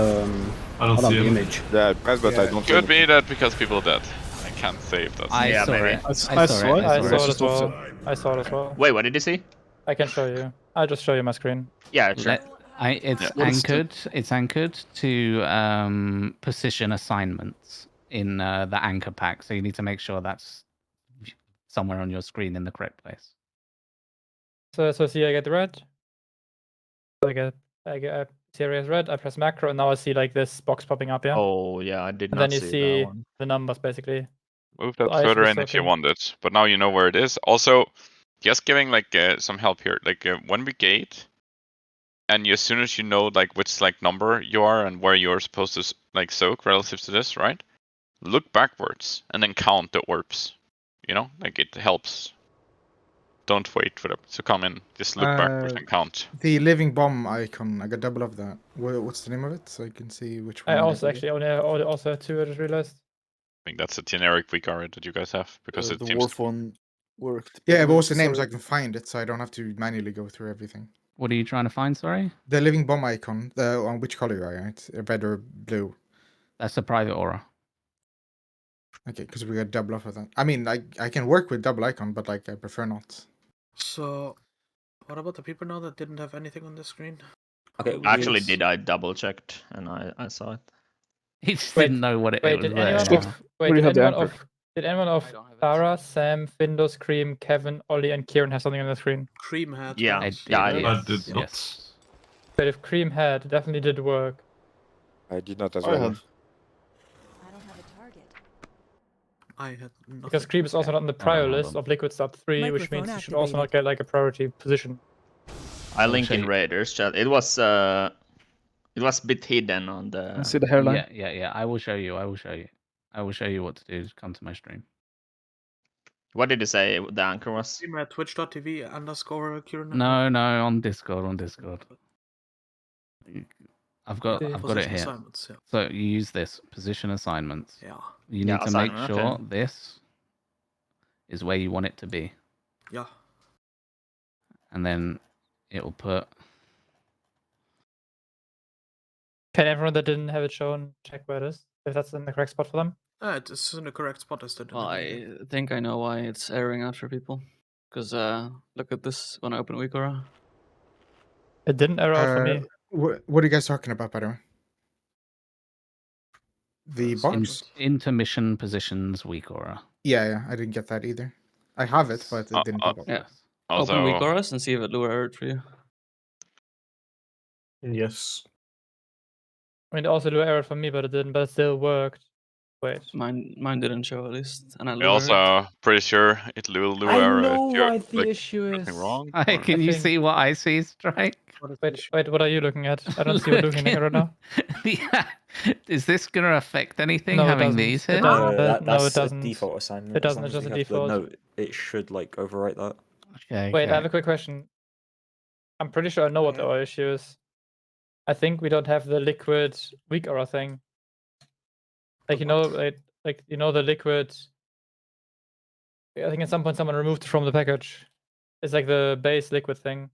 I don't see the him. image. Yeah, press, but I don't. Could be that because people are dead. I can't save that. I saw it. I saw it. I saw it as well. Wait, what did you see? I can show you. I'll just show you my screen. Yeah, sure. It's What is the- anchored. It's anchored to position assignments in the anchor pack. So you need to make sure that's somewhere on your screen in the correct place. So see, I get the red. I get serious red. I press macro, and now I see like this box popping up. Yeah. Oh yeah, I did And not then you see see that one. the numbers basically. Move that So I should further be in if you soaking. want it. But now you know where it is. Also, just giving like some help here. Like when we gate, and as soon as you know like which like number you are and where you're supposed to like soak relative to this, right? Look backwards and then count the orbs. You know, like it helps. Don't wait for them to come in. Just look backwards and count. The living bomb icon, I got double of that. What's the name of it? So I can see which one. I also actually only also have two. I just realized. I think that's a generic weak card that you guys have because it The seems. Wharf one worked. Yeah, but what's the name so I can find it, so I don't have to manually go through everything. What are you trying to find? Sorry. The living bomb icon. On which color you are, right? Red or blue? That's a private aura. Okay, because we got double off of that. I mean, I can work with double icon, but like I prefer not. So, what about the people now that didn't have anything on the screen? Okay, Actually, did I double checked and I saw it. He just Wait, didn't know what it Wait, was did there. anyone Swift, of where do you have the anchor? Did anyone of Tara, Sam, Findus, Cream, Kevin, Ollie, and Kieran have something on the screen? Cream had. Yeah, I yeah, I did, did. I yes, did not. yes. But if Cream had, it definitely did work. I did not as I well. had. I don't have a target. I had nothing. Because Cream is also not on the Hold prior on, hold list on. of Liquid Start 3, which Microphone means you should also not activated. get like a priority position. I I'll link show in you. Raiders chat. It was a bit hidden on I the. see the hairline. Yeah. I will show you. I will show you what to do. Just come to my stream. What did you say the anchor was? Stream at twitch.tv_Kieran. No, on Discord. I've got it Position here. assignments, yeah. So you use this position assignments. Yeah. You Yeah, need to make assignment, sure okay. this is where you want it to be, Yeah. and then it will put. Can everyone that didn't have it shown check where it is? If that's in the correct spot for them? It's in the correct spot. I still didn't Well, have anything. I think I know why it's erroring out for people. Because look at this when I open WeakAura. It didn't error out for me. What are you guys talking about, by the way? The box? Intermission positions weak aura. Yeah, I didn't get that either. I have it, but it didn't pop up. Yeah. Also, Open WeakAuras and see if it Lua errored for you. Yes. I mean, it also Lua errored for me, but it didn't. But it still worked. Wait. Mine didn't show at least, and I we're Lua errored. also pretty sure it will I error know if you're why the like issue nothing is. wrong. Hey, or- can you think- see what I see, Strike? Wait, what are you looking at? I don't see what you're looking at right now. Yeah. Is this going to affect anything No, it having doesn't. these It here? doesn't. That's No, it a doesn't. default assignment. It doesn't, As it's long just as a you have the default. note, it should like overwrite that. Okay. Wait, I have a quick question. I'm pretty sure I know what our issue is. I think we don't have the liquid WeakAura thing. Like, you know, like you know the liquid. I think at some point someone removed it from the package. It's like the base liquid thing.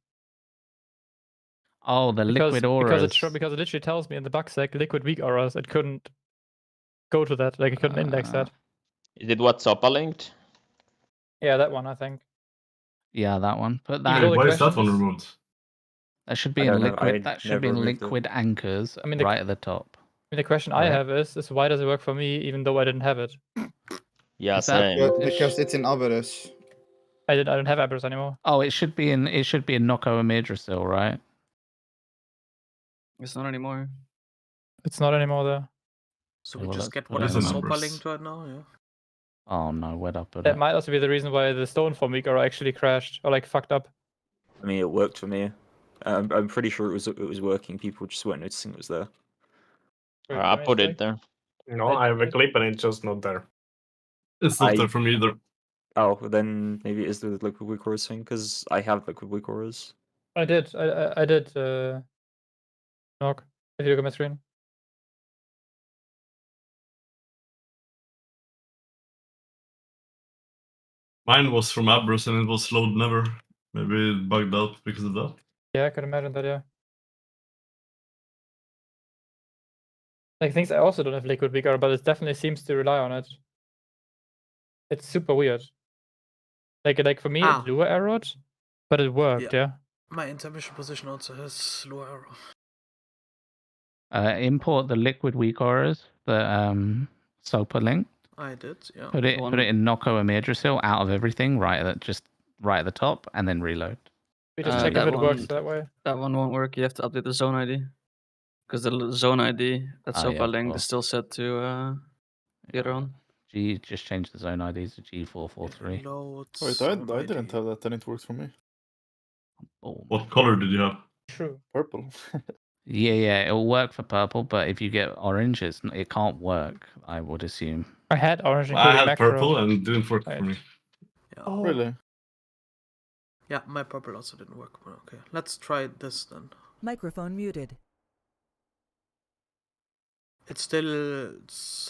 Oh, the liquid auras. Because it literally tells me in the bug sec liquid WeakAuras. It couldn't go to that. Like it couldn't index that. Is it what Sopa linked? Yeah, that one I think. Yeah, that one. Put Even that. though the Why is that question one is- removed? That should be I in don't know, liquid. I That should never be in removed it. liquid anchors I mean, right at the top. I mean, the question I Right. have is why does it work for me even though I didn't have it? Yeah, Is that- same. Yeah, because it's in Aberus. I don't have Aberus anymore. Oh, it should be in Noko Amirdrassil, right? It's not anymore. It's not anymore there. So Okay, we well, just let's get put it whatever in Sopa numbers. linked right now, yeah. Oh no, where'd I put That it? might also be the reason why the stone form WeakAura actually crashed or like fucked up. I mean, it worked for me. I'm pretty sure it was working. People just weren't noticing it was there. Wait, I let me put check. it there. No, I have a clip and it's just not there. It's not I- there for me either. Oh, then maybe it is the liquid WeakAuras thing because I have liquid WeakAuras. I did. I did. Knock. If you look at my screen. Mine was from Abrus and it was load never. Maybe it bugged out because of that. Yeah, I could imagine that. Yeah. Like things I also don't have liquid WeakAura, but it definitely seems to rely on it. It's super weird. Like for me, it Lua errored, but it worked. Yeah. My intermission position also has Lua error. Import the liquid weak auras that Sopa linked. I did, yeah. Put it in Noko Amirdrassil out of everything, right at the top, and then reload. We just check if it works that way. That one won't work. You have to update the zone ID. Because the zone ID that Sopa of linked course. is still set to your own. Just change the zone IDs to G443. Loads. Wait, I didn't have that and it works for me. What color did you have? True. Purple. Yeah, it'll work for purple, but if you get orange, it can't work, I would assume. I had orange I including had macro. purple and it didn't work for me. Yeah. Oh. Really? Yeah, my purple also didn't work. But okay, let's try this then. Microphone muted. It still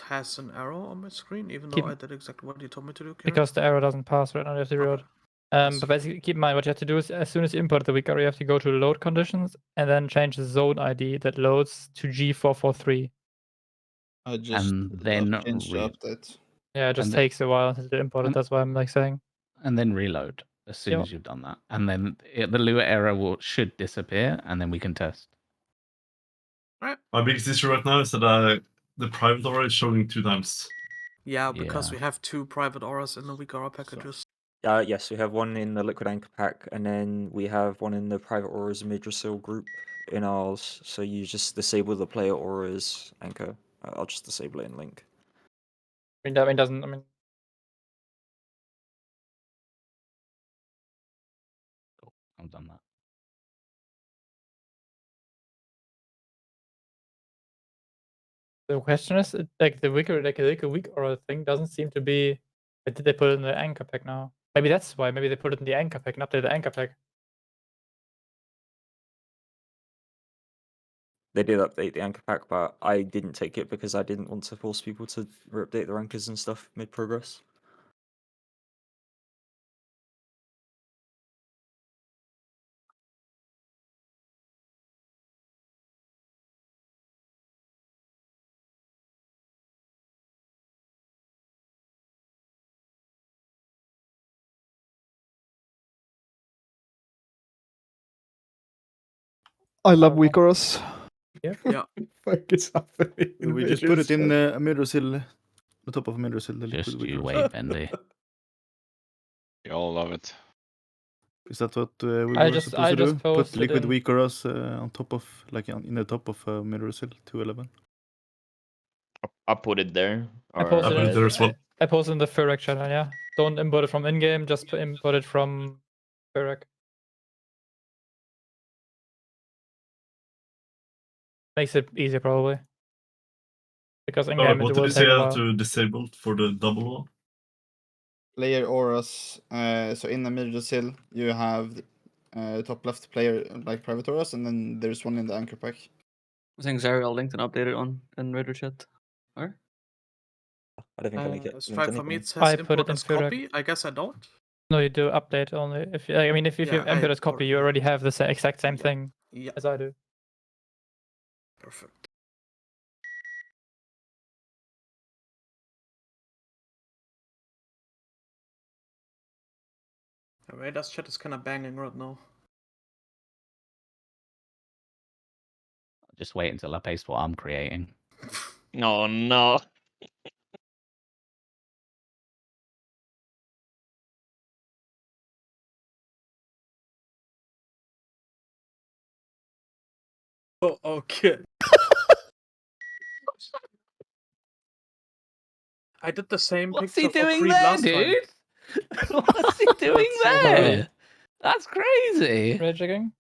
has an arrow on my screen, even though Keep- I did exactly what you told me to do. Kieran. Because the arrow doesn't pass right now, you have to reload. But basically, keep in mind what you have to do is as soon as you import the WeakAura, you have to go to load conditions and then change the zone ID that loads to G443. I just And then changed the update. Yeah, it just and takes a while to import it. That's why I'm like saying. And then reload as soon Yep. as you've done that. And then the Lua error should disappear, and then we can test. My biggest issue right now is that the private aura is showing 2 times. Yeah, because we have 2 private auras in the weak aura packages. Yes, we have one in the Liquid Anchor pack, and then we have one in the Private Auras Amirdrassil group in ours. So you just disable the player auras anchor. I'll just disable it in Link. Doesn't. I've done that. The question is, like the weak aura thing doesn't seem to be. Did they put it in the anchor pack now? Maybe that's why. Maybe they put it in the anchor pack, not the anchor pack. They did update the anchor pack, but I didn't take it because I didn't want to force people to update their anchors and stuff mid-progress. I love weak auras. Yeah. Fuck is happening? We just put it in Amirdrassil, the top of Amirdrassil, the liquid Just weak you auras. wait, Bendy. You all love it. Is that what we I were just- supposed I to just do? Put posted liquid in- weak auras on top of, like in the top of Amirdrassil 211. I put it there. I or- posted I put it there as well. I posted in the Furrek channel. Yeah, don't import it from in-game. Just import it from Furrek. Makes it easier probably. Because in-game What it did will you say take a I have while. to disable for the double one? Player auras. So in Amirdrassil, you have top left player like private auras, and then there's one in the anchor pack. I think Zariel linked and updated on in Reddit chat. Or? I don't think I linked Stripe for me anything. it says I put import it in as Furrek. copy. I guess I don't. No, you do update only if I mean if you Yeah, import I as copy, you already have the exact same thing Yeah. as I do. Perfect. Radar's chat is kind of banging right now. Just wait until I paste what I'm creating. No, no. Oh, okay. I did the same What's picture he for doing Creed there, last dude? time. What's he doing That's so there? funny. That's crazy. Red checking.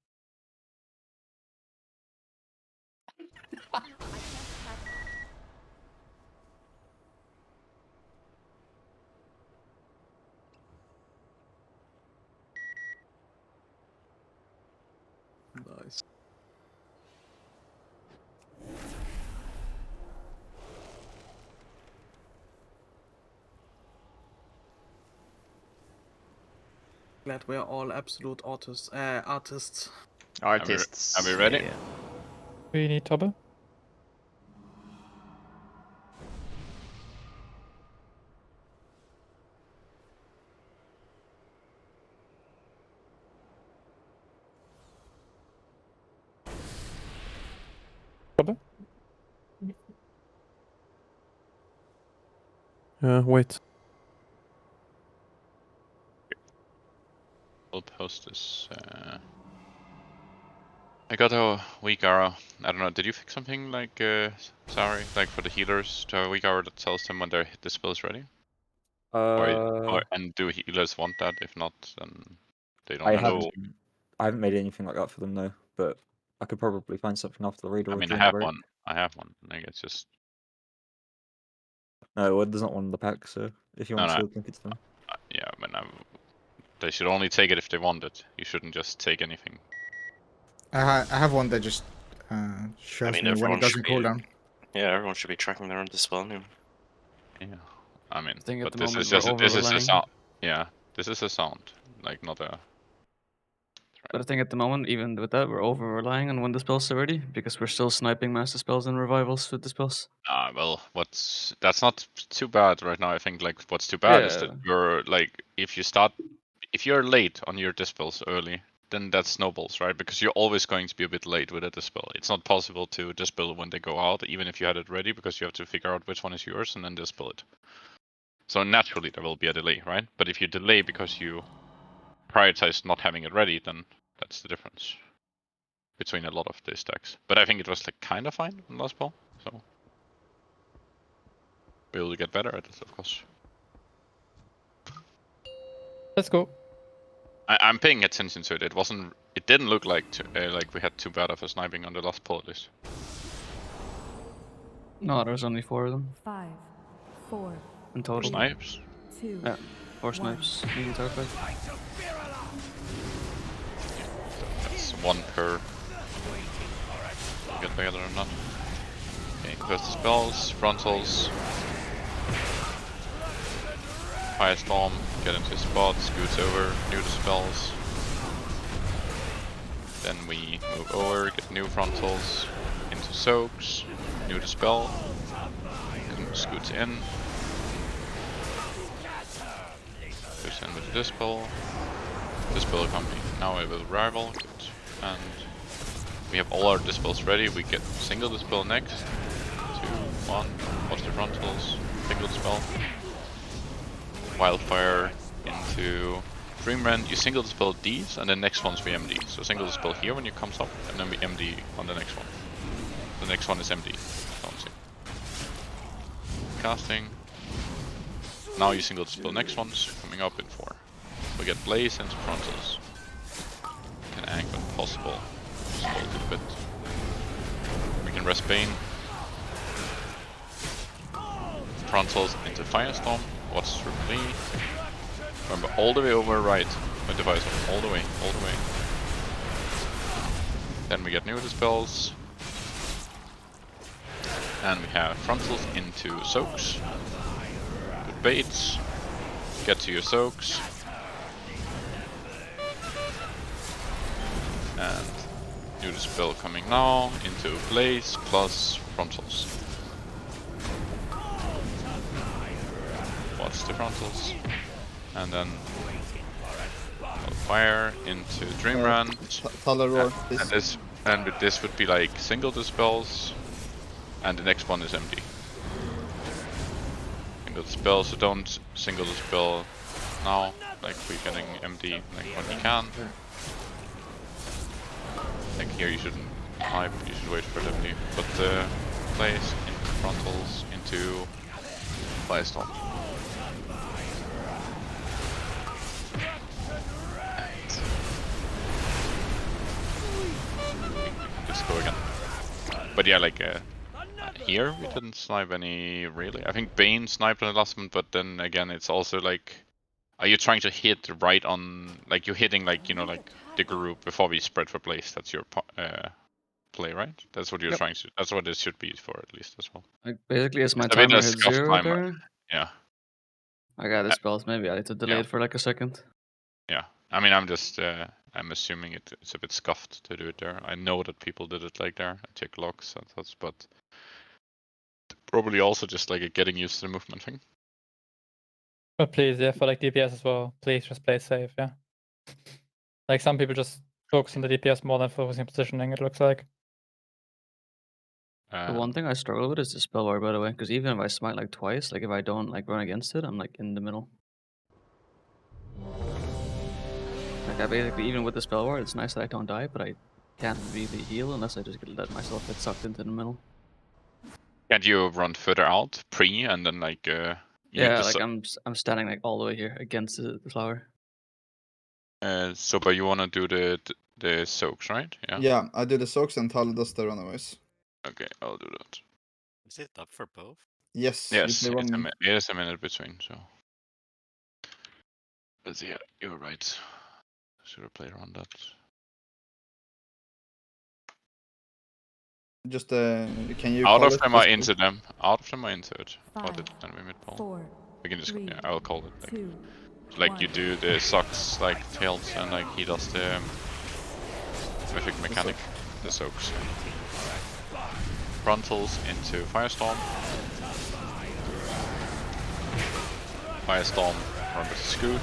Nice. Glad we're all absolute artists. Artists. Are we ready? Yeah. We need Tobbe. Tobbe. Wait. We'll post this. I got a weak aura. I don't know. Did you fix something like sorry, like for the healers to have a weak aura that tells them when their dispel is ready? And do healers want that? If not, then they don't I have it. haven't made anything like that for them, no. But I could probably find something after the raid or I mean, I during the have break. one. I have one. Like it's just No, there's not one in the pack, so if you want no. to link it to them. Yeah, but they should only take it if they want it. You shouldn't just take anything. I have one that just shows me when everyone it doesn't should cool be- down. Yeah, everyone should be tracking their own dispel anyway. Yeah, I mean, think at but the this moment is we're just this is a over-relying. sound. Yeah, this is a sound, like not a. But I think at the moment, even with that, we're over relying on when the spells are ready because we're still sniping master spells and revivals with the spells. Well, that's not too bad right now. I think like what's too bad is that Yeah. you're like if you're late on your dispels early, then that snowballs, right? Because you're always going to be a bit late with a dispel. It's not possible to dispel when they go out, even if you had it ready, because you have to figure out which one is yours and then dispel it. So naturally there will be a delay, right? But if you delay because you prioritize not having it ready, then that's the difference between a lot of these stacks. But I think it was like kind of fine in last ball, so we will get better at it, of course. Let's go. I'm paying attention to it. It didn't look like we had too bad of a sniping on the last pull at least. No, there's only 4 of them. 5, 4, in total. Snipes? 2. Yeah, 4 snipes in the entire fight. Yeah, that's 1 per. Get together or not. Okay, first spells, frontals. Firestorm, get into spot, scoots over, new spells. Then we move over, get new frontals, into soaks, new dispel, scoots in. Scoots in with the dispel. Dispel coming. Now we will rival, good. And we have all our dispels ready. We get single dispel next. 2, 1, watch the frontals, single dispel. Wildfire into Dreamrend. You single dispel these, and the next ones we MD. So single dispel here when you comes up, and then we MD on the next one. The next one is MD. Casting. Now you single dispel next ones coming up in 4. We get Blaze into frontals. Can angle when possible. Just hold it a bit. We can rest Bane. Frontals into Firestorm. What's through me? Remember, all the way over right with the Firestorm. All the way, all the way. Then we get new dispels. And we have frontals into soaks. Good baits. Get to your soaks. And new dispel coming now into Blaze plus frontals. Watch the frontals. And then fire into Dreamrand. And with this would be like single dispels. And the next one is MD. Single dispel, so don't single dispel now. Like we're getting MD like when we can. Like here you shouldn't hype, you should wait for MD. But Blaze into frontals into Firestorm. Let's go again. But yeah, like here we didn't snipe any really. I think Bane sniped on the last one, but then again it's also like, are you trying to hit right on, like you're hitting like, you know, like the group before we spread for Blaze? That's your play, right? That's what you're trying to. That's what it should be for at least as well. Like basically, as my It's a bit timer of hits scuffed 0 timer. there. Yeah. I got this spells. Maybe I need to delay it for like a second. Yeah. I mean, I'm just I'm assuming it's a bit scuffed to do it there. I know that people did it like there. I check logs and such, but probably also just like a getting used to the movement thing. But please, yeah, for like DPS as well, please just play safe, yeah. Like some people just focus on the DPS more than focusing on positioning, it looks like. The one thing I struggle with is the spell bar, by the way, because even if I smite like twice, like if I don't like run against it, I'm like in the middle. Like I basically, even with the spell bar, it's nice that I don't die, but I can't really heal unless I just let myself get sucked into the middle. Can't you run further out pre and then like yeah, like I'm standing like all the way here against the flower. So but you wanna do the soaks, right? Yeah. Yeah, I do the soaks and Tal does the runaways. Okay, I'll do that. Is it up for both? Yes. Yes, it is a minute between, so. But yeah, you're right. Should have played around that. Just can you out call of it them are into them. Out of them are into it. Or the enemy mid ball. 4, We can just 3, yeah, I'll call it. 2, like you do the sucks like tails and like he does the mythic mechanic, the soaks. Frontals into Firestorm. Firestorm, remember to scoot.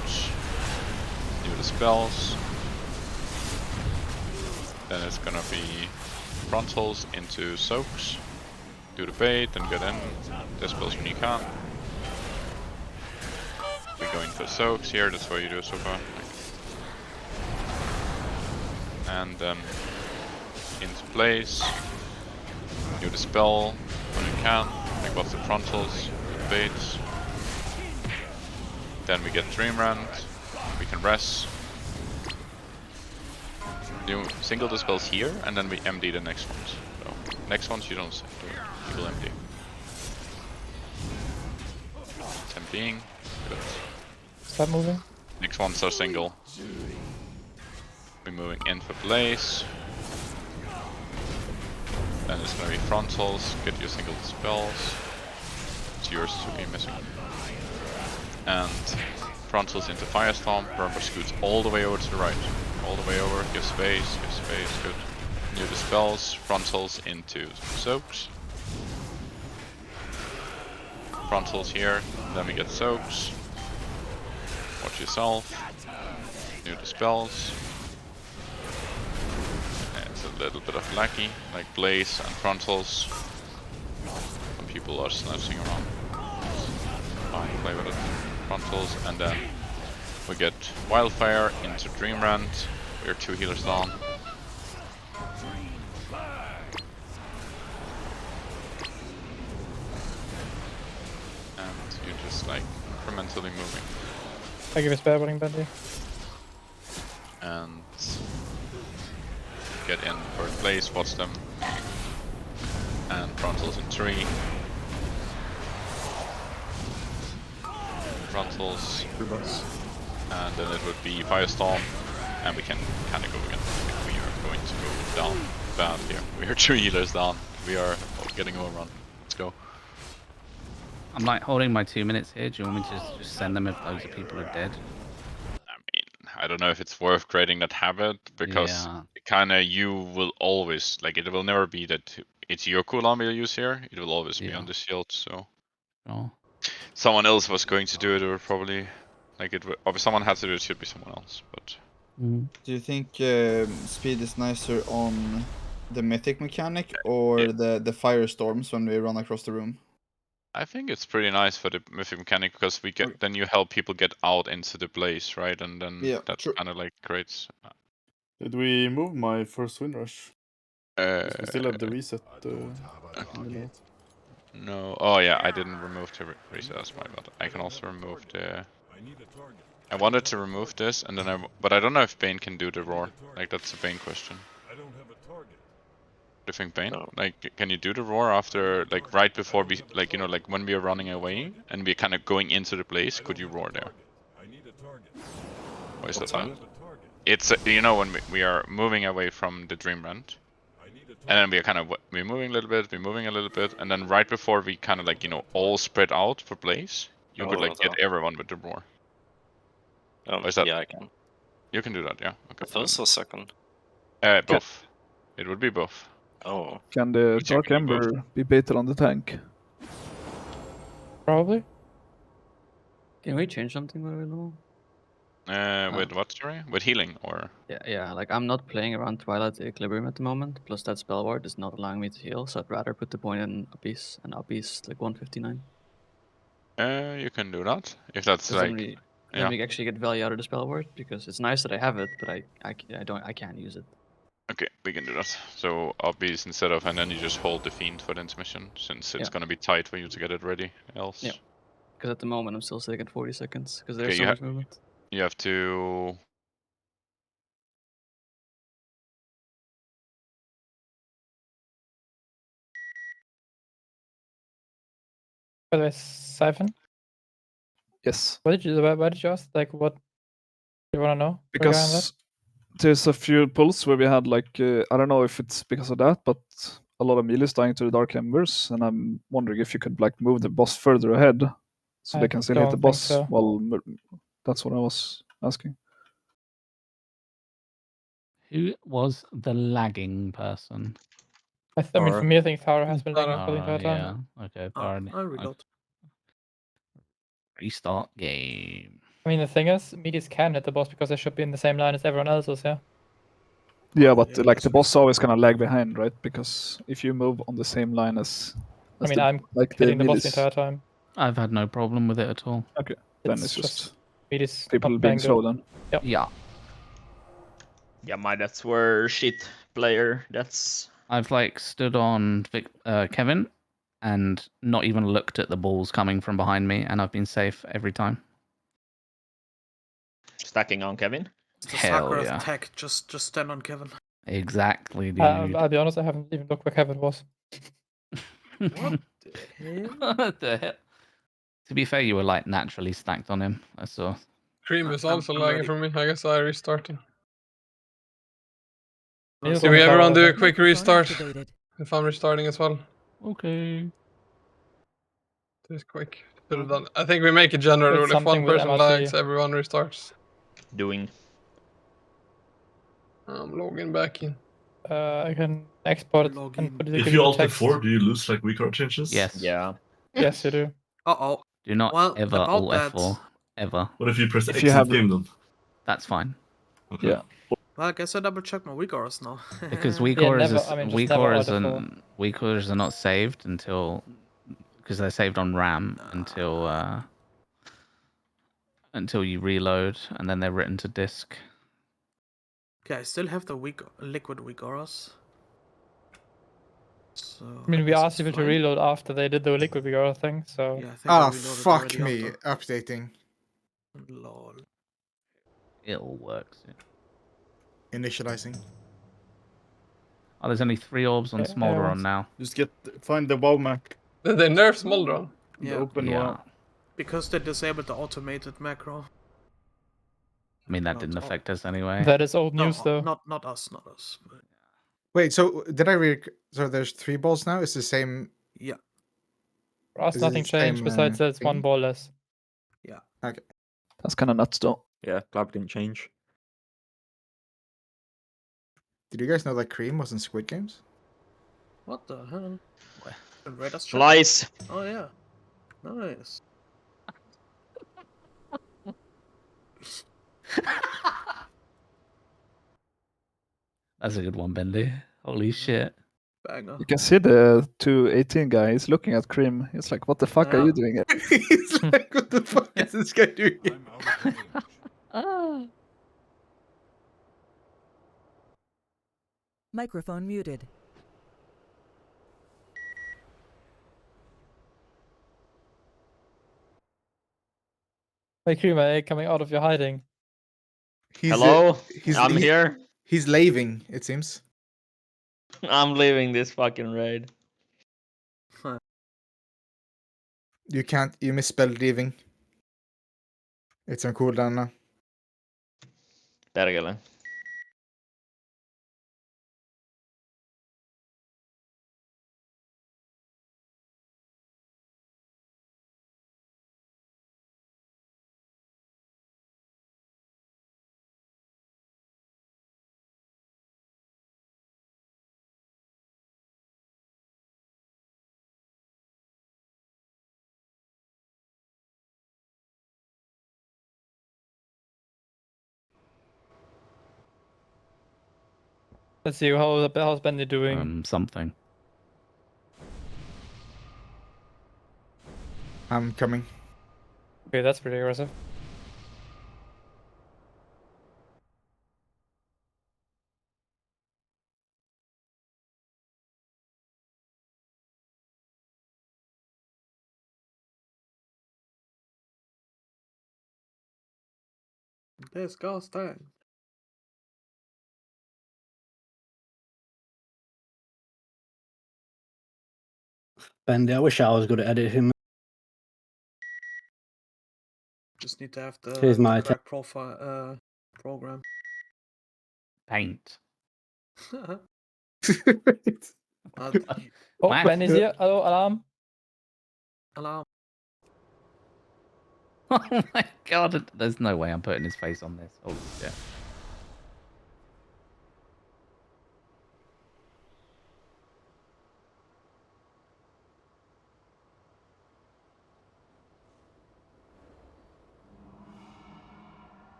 Do the spells. Then it's gonna be frontals into soaks. Do the bait, then get in. Dispels when you can. We're going for soaks here, that's what you do so far. And then into place. Do the spell when you can. Like what's the frontals, the baits. Then we get Dream Rant. We can rest. Do single dispels here, and then we MD the next ones. So next ones you don't do, you will MD. It's MDing. Good. Start moving. Next ones are single. We're moving in for Blaze. Then it's gonna be frontals. Get your single dispels. It's yours to be missing. And frontals into Firestorm. Remember, scoots all the way over to the right. All the way over, give space, good. New dispels, frontals into soaks. Frontals here, then we get soaks. Watch yourself. New dispels. And it's a little bit of lackey, like Blaze and frontals. Some people are snatching around. Fine, play with it. Frontals, and then we get Wildfire into Dream Rant. We're 2 healers down. And you're just like incrementally moving. I give a spare rolling Bendy. And get in first place, watch them. And frontals in 3. Frontals. And then it would be Firestorm. And we can kind of go again. We are going to go down bad here. We are 2 healers down. We are getting overrun. Let's go. I'm like holding my 2 minutes here. Do you want me to just send them if loads of people are dead? I mean, I don't know if it's worth creating that habit because kind of you will always like it will never be that it's your cooldown we'll use here. It will always be on the shield. So someone else was going to do it, or probably like it. If someone had to do it, it should be someone else. But do you think speed is nicer on the mythic mechanic or the firestorms when we run across the room? I think it's pretty nice for the mythic mechanic because we get then you help people get out into the blaze, right? And then that kind of like creates. Did we move my first wind rush? We still have the reset. No. Oh yeah, I didn't remove the reset. That's my bad. I can also remove the. I wanted to remove this, and then but I don't know if Bane can do the roar. Like that's a Bane question. Do you think Bane? No. Like, can you do the roar after, like, right before we, like, you know, like when we are running away and we're kind of going into the place? Could you roar there? Why is that bad? It's you know when we are moving away from the Dream Rant, and then we're kind of we're moving a little bit, and then right before we kind of like all spread out for Blaze, you could like get everyone with the roar. Yeah, I can. You can do that, yeah. Okay. First or second? Both. It would be both. Oh. Can the Dark Ember be baited on the tank? Probably. Can we change something by the way? With what, sorry? With healing, or? Yeah, like I'm not playing around Twilight Equilibrium at the moment, plus that spell ward is not allowing me to heal, so I'd rather put the point in Abyss, and Abyss like 159. You can do that, if that's like... Then we actually get value out of the spell ward, because it's nice that I have it, but I can't use it. Okay, we can do that. So Abyss instead of, and then you just hold the Fiend for the intermission, since it's gonna be tight for you to get it ready, else. Yeah, because at the moment I'm still sitting at 40 seconds, because there's so much movement. You have to... By the way, Siphon? Yes. Why did you ask? Like, what do you want to know? Because there's a few pulls where we had like, I don't know if it's because of that, but a lot of melees dying to the Dark Embers, and I'm wondering if you could like move the boss further ahead so they can still hit the boss. So. Well, that's what I was asking. Who was the lagging person? I mean, for me, I think Thara has been lagging for the entire Yeah, time. okay, Thara. I reload. Restart game. I mean, the thing is, Medius can hit the boss because they should be in the same line as everyone else's, yeah? Yeah, but like the boss always kind of lag behind, right? Because if you move on the same line as I mean, the, I'm like hitting the boss the melees. entire time. I've had no problem with it at all. Okay, then it's just melees people not being bang slow good. then. Yep. Yeah. Yeah, my that's were shit player. That's I've like stood on Kevin and not even looked at the balls coming from behind me, and I've been safe every time. stacking on Kevin. It's the Hell Sakura yeah. tech. Just stand on Kevin. Exactly, dude. I'll be honest, I haven't even looked where Kevin was. What the hell? What the hell? To be fair, you were like naturally stacked on him. I saw. Cream is also lagging for me. I guess I restarting. Neil's Do on we the everyone tower, do I a think. quick Microphone restart? activated. If I'm restarting as well. Okay. Just quick. Should have done. I think we make a general It's rule. If something one with person MRC. lags, everyone restarts. Doing. I'm logging back in. I can export it Log and in. put it If give you the alt text. F4, do you lose like weak art changes? Yes. Yeah. Yes, you do. Uh-oh. Do not Well, ever about alt that. F4. Ever. What if you press If exit you have- game then? That's fine. Okay. Yeah. Well, I guess I double check my weak auras now. Because Yeah, weak auras never- I mean, just weak never auras alt F4. and weak auras are not saved until because they're saved on RAM until you reload, and then they're written to disk. Okay, I still have the liquid weak auras. So I mean, we guess asked it's people to fine. reload after they did the liquid vigor thing, so. Yeah, I think I Ah, reloaded fuck already me. after. Updating. Lol. It all works. Initializing. Oh, there's only 3 orbs on Yeah, Smolder yeah. on now. Just find the WoW map. Did they nerf Smoldron? Yeah, Open Yeah. WoW. because they disabled the automated macro. I mean, that Not didn't all- affect us anyway. That is old No, news, though. not us, not us. But Wait, so did I read? So there's 3 balls now? It's the same. yeah, For us, Is it nothing the changed same, besides that it's thing? one ball less. yeah. Okay. That's kind of nuts though. Yeah, Glab didn't change. Did you guys know that Cream was in Squid Games? What the hell? And Raiders chat? Lies. Oh yeah, nice. That's a good one, Bendy. Holy shit. Banger. You can see the 218 guy. He's looking at Cream. He's like, "What the fuck are Yeah. you doing here?" He's like, what the fuck is this guy doing? Microphone muted. Hey, Krima, coming out of your hiding. Hello? He's I'm here. He's leaving, it seems. I'm leaving this fucking raid. You can't. You misspelled leaving. It's on cooldown now. Perkele. Let's see, how's Bendy doing? Something. I'm coming. Okay, that's pretty aggressive. Let's go, start. Bendy, I wish I was good at editing. Just need to have the, Here's my correct profile program. Paint. Oh, Whack. Bendy's here. Hello, alarm. Alarm. Oh my god, there's no way I'm putting his face on this. Holy shit.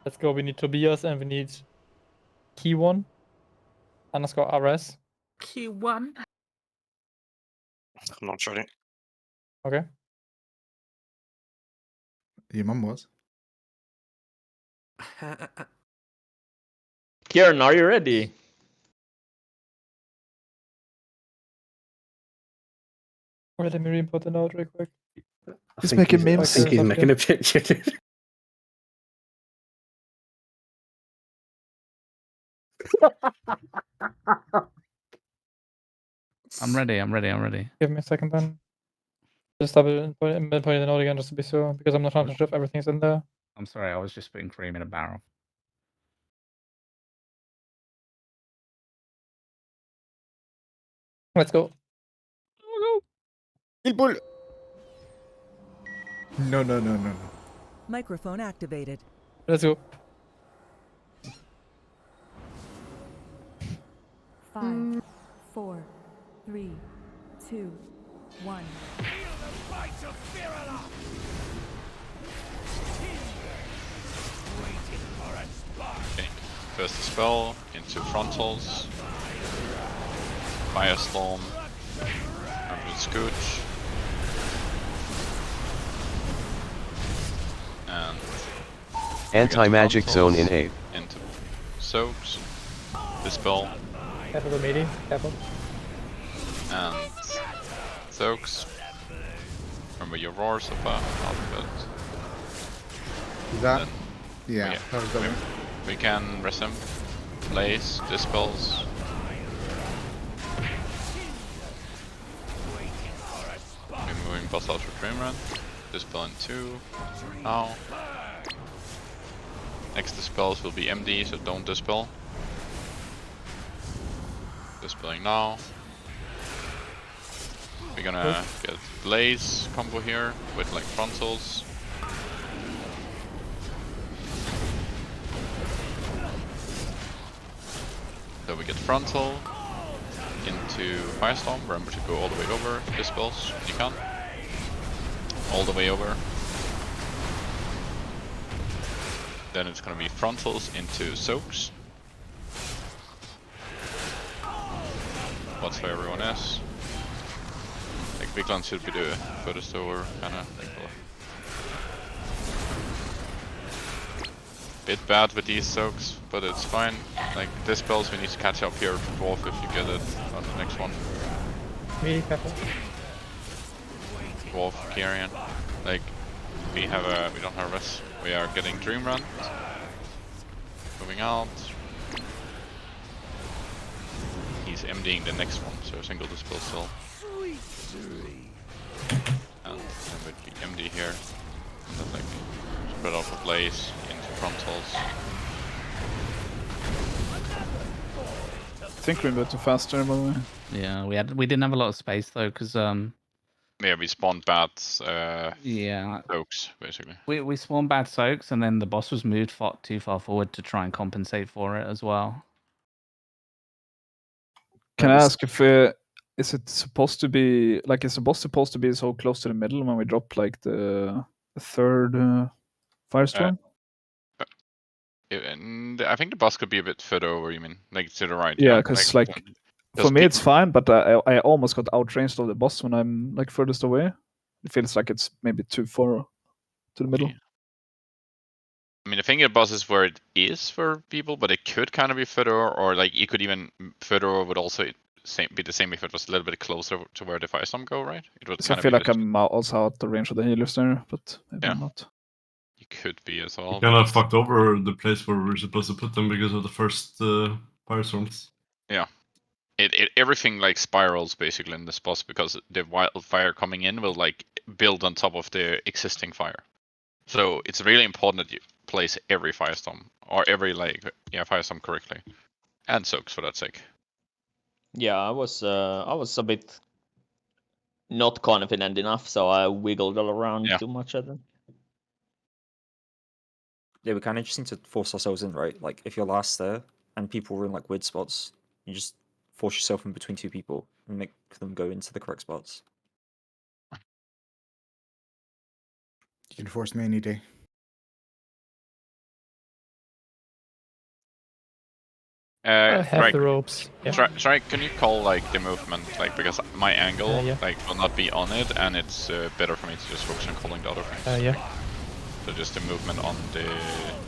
Let's go. We need Tobias and we need Key1. Anna's got RS. Q1. I'm not ready. Okay. Your mum was. Kieran, are you ready? Wait, let me re-input the note real quick. He's making memes. I think he's making a picture. Dude. I'm ready. Give me a second then. Just have it putting the note again just to be sure, because I'm not sure if everything's in there. I'm sorry, I was just putting cream in a barrel. Let's go. Il pull. No. Microphone activated. Let's go. 5, 4, 3, 2, 1. Okay. First spell into frontals. Firestorm. Under Scooch. And Anti-magic zone in 8. into soaks. Dispel. Careful the meaty. Careful. And soaks. Remember your roars of output. Is that? Then Yeah. That was the one. we can resume. Blaze, dispels. We're moving boss out for Dreamrun. Dispel in 2. Now. Next dispels will be MD, so don't dispel. Dispelling now. We're gonna get Blaze combo here with like frontals. So we get frontal into Firestorm. Remember to go all the way over. Dispels when you can. All the way over. Then it's gonna be frontals into soaks. What's where everyone is. Like Bigland should be the furthest over kinda. Bit bad with these soaks, but it's fine. Like dispels we need to catch up here to Dwarf if you get it on the next one. Meaty, careful. Dwarf, Kyrian. Like we don't have rest. We are getting Dream Run. Moving out. He's MDing the next one, so a single dispel still. And then would be MD here. And then like spread out the Blaze into frontals. I think we moved too faster, by the way. Yeah, we didn't have a lot of space though, because Yeah, we spawned bats, yeah, soaks basically. we spawned bad soaks, and then the boss was moved too far forward to try and compensate for it as well. Can I ask if is it supposed to be like is the boss supposed to be so close to the middle when we drop like the third Firestorm? And I think the boss could be a bit further over. You mean like to the right? Yeah, because like for me it's fine, but I almost got outranged of the boss when I'm like furthest away. It feels like it's maybe too far to the middle. Yeah. I mean, I think the boss is where it is for people, but it could kind of be further, or like you could even further over would also be the same if it was a little bit closer to where the Firestorm go, right? It would So I kind feel of like I'm also out the range of the healers there, but maybe I'm not. You could be as well. We kind of fucked over the place where we were supposed to put them because of the first Firestorms. Yeah. Everything like spirals basically in this boss because the wildfire coming in will like build on top of the existing fire. So it's really important that you place every Firestorm or every Firestorm correctly, and soaks for that sake. Yeah, I was a bit not confident enough, so I wiggled all around too much. I think. Yeah, we kind of just need to force ourselves in, right? Like if you're last there and people were in like weird spots, you just force yourself in between two people and make them go into the correct spots. You can force me any day. Half the ropes. Yeah. Try. Can you call like the movement, like because my angle Yeah. like will not be on it, and it's better for me to just focus on calling the other things. Yeah. So just the movement on the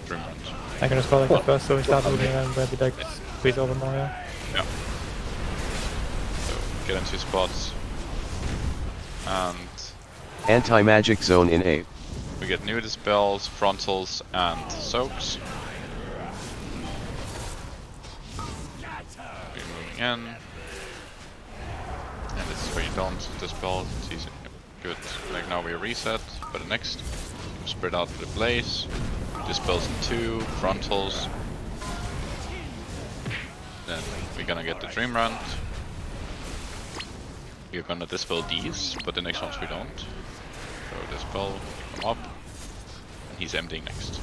dream round. I can just call like the first, so we start moving and maybe like squeeze over more. Yeah. So get into spots. And Anti-magic zone in 8. we get new dispels, frontals, and soaks. We're moving in. And this is where you don't dispel, it's easy. Good. Like now we reset for the next. Spread out the blaze. Dispels in 2, frontals. Then we're gonna get the dream round. We're gonna dispel these, but the next ones we don't. So dispel, come up, and he's emptying next.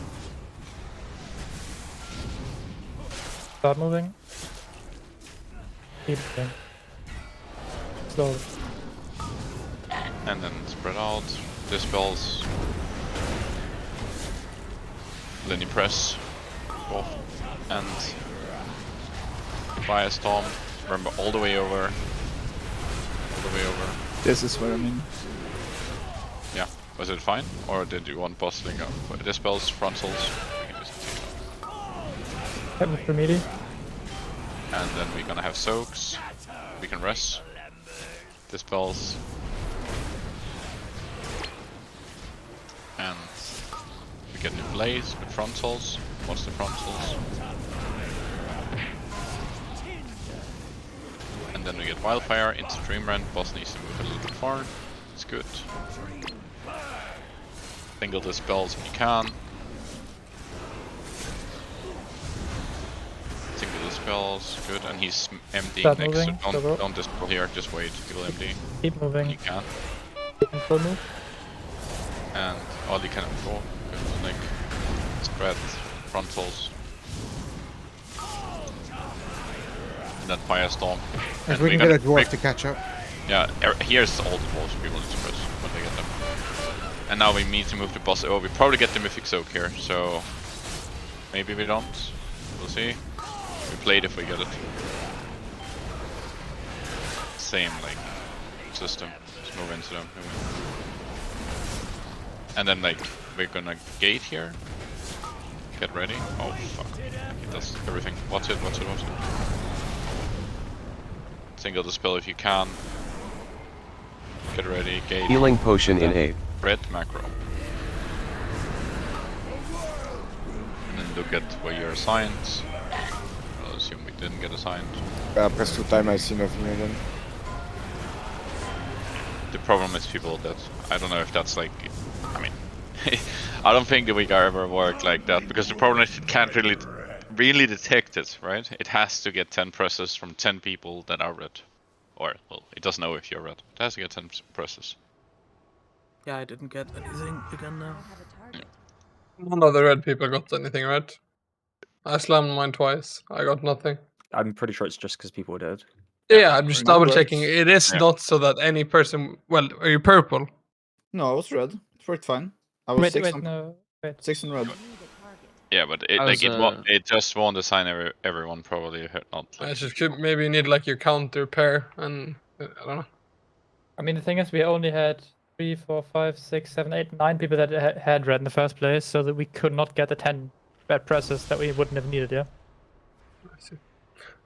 Start moving. Keep moving. Slowly. And then spread out, dispels. Then you press both, and firestorm. Remember, all the way over. All the way over. This is where I mean. Yeah. Was it fine, or did you want boss link up? Dispels, frontals. We can just Have for meaty. And then we're gonna have soaks. We can rest. Dispels. And we get new blaze with frontals. What's the frontals? And then we get wildfire into dreamrend. Boss needs to move a little bit far. It's good. Single dispels if you can. Single dispels, good. And he's emptying Start next, moving, so don't dispel here. Just wait. He will empty. Keep moving. You can. Full move. And all you can go. Good. Like spread frontals. And then firestorm. If we can get a dwarf to catch up. Yeah, here's all the walls people need to press when they get them. And now we need to move the boss. Oh, we probably get the Mythic Soak here, so maybe we don't. We'll see. We play it if we get it. Same like system. Just move into them. And then like we're gonna gate here. Get ready. Oh fuck. It does everything. Watch it, watch it, watch it. Single dispel if you can. Get ready, gate. Healing potion in 8. Red macro. And then look at where you're assigned. I'll assume we didn't get assigned. Press 2 time, I see nothing again. The problem is people that, I don't know if that's like, I mean, I don't think the week ever worked like that, because the problem is it can't really detect it, right? It has to get 10 presses from 10 people that are red. Or, well, it doesn't know if you're red. It has to get 10 presses. Yeah, I didn't get anything again now. None of the red people got anything red. I slammed mine twice. I got nothing. I'm pretty sure it's just because people were dead. Yeah, I'm just double checking. It is not so that any person. Well, are you purple? No, I was red. It worked fine. I was Wait, 6 on red. Yeah, but it it just won't assign everyone probably not. I just maybe you need like your counter pair, and I don't know. I mean, the thing is, we only had 3, 4, 5, 6, 7, 8, 9 people that had red in the first place, so that we could not get the 10 red presses that we wouldn't have needed. Yeah. I see.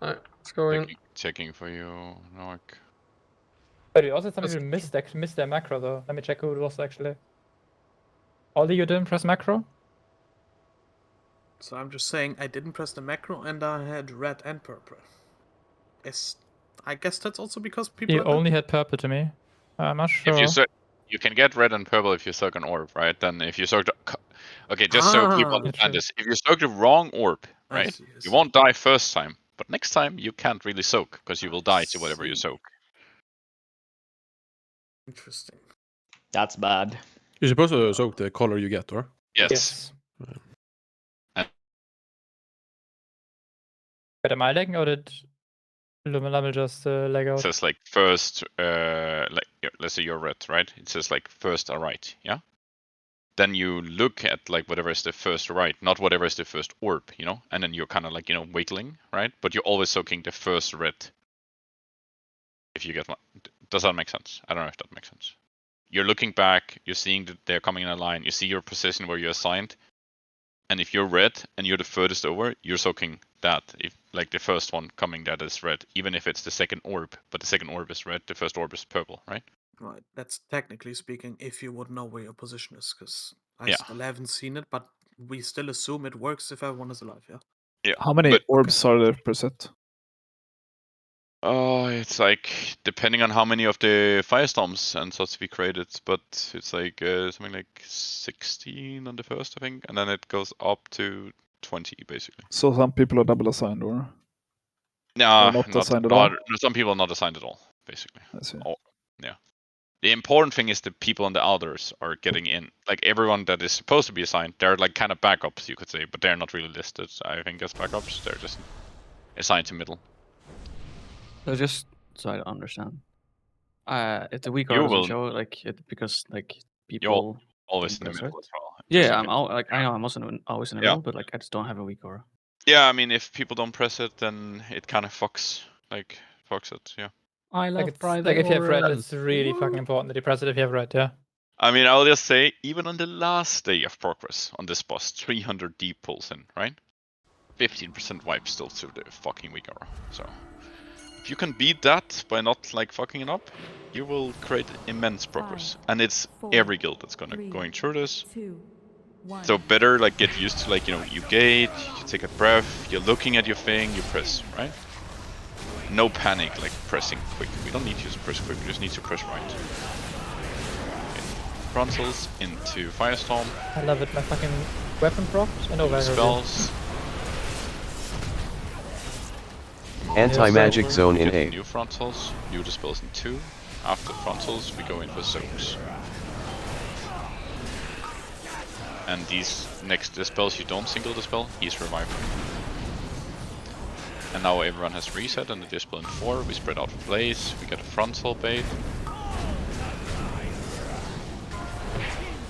Alright, let's go in. Checking for you, Noak. But we also some people missed their macro though. Let me check who it was actually. Ollie, you didn't press macro? So I'm just saying I didn't press the macro and I had red and purple. I guess that's also because people. You only had purple to me. I'm not sure. If you can get red and purple if you soak an orb, right? Then if you soak the... Okay, just so people understand this. If you soak the wrong orb, right? You won't die first time. But next time you can't really soak, because you will die to whatever you soak. Interesting. That's bad. You're supposed to soak the color you get, or? Yes. But am I lagging, or did Lumel just lag out? It says like first, like let's say you're red, right? It says like first right, yeah? then you look at like whatever is the first right, not whatever is the first orb, you know, and then you're kind of like, you know, wiggling, right? But you're always soaking the first red. If you get one, does that make sense? I don't know if that makes sense. You're looking back, you're seeing that they're coming in a line, you see your position where you're assigned, and if you're red and you're the furthest over, you're soaking that. If like the first one coming that is red, even if it's the second orb, but the second orb is red, the first orb is purple, right? Right. That's technically speaking if you would know where your position is, because I Yeah. still haven't seen it, but we still assume it works if everyone is alive, yeah? Yeah. How many orbs are there per set? Oh, it's like depending on how many of the firestorms and such we created, but it's like something like 16 on the first, I think, and then it goes up to 20 basically. So some people are double assigned, or? No, not assigned at all? some people are not assigned at all, basically. I see. Yeah. The important thing is the people on the outers are getting in. Like everyone that is supposed to be assigned, they're like kind of backups, you could say, but they're not really listed, I think, as backups. They're just assigned to middle. So just so I understand, if the weak You doesn't will- show, like because like You're people always don't in the press, middle right? as well. Yeah, I know I'm also always in the Yeah. middle, but like I just don't have a weak aura. Yeah, I mean, if people don't press it, then it kind of fucks it, yeah. I love like if you have red, it's really fucking important that you press it if you have red, yeah. I mean, I'll just say, even on the last day of progress on this boss, 300 deep pulls in, right? 15% wipe still to the fucking weak aura. So, if you can beat that by not like fucking it up, you will create immense progress. And it's every guild that's going through this. So better like get used to like, you know, you gate, you take a breath, you're looking at your thing, you press, right? No panic, like pressing quick. We don't need to press quick, we just need to press right. Okay. Frontals into Firestorm. I love it, my fucking weapon procs and over spells. Anti-magic zone in Get 8. New frontals, new dispels in 2. After frontals, we go in for soaks. And these next dispels, you don't single dispel, he's revived. And now everyone has reset and the dispel in 4, we spread out for blaze, we get a frontal bait.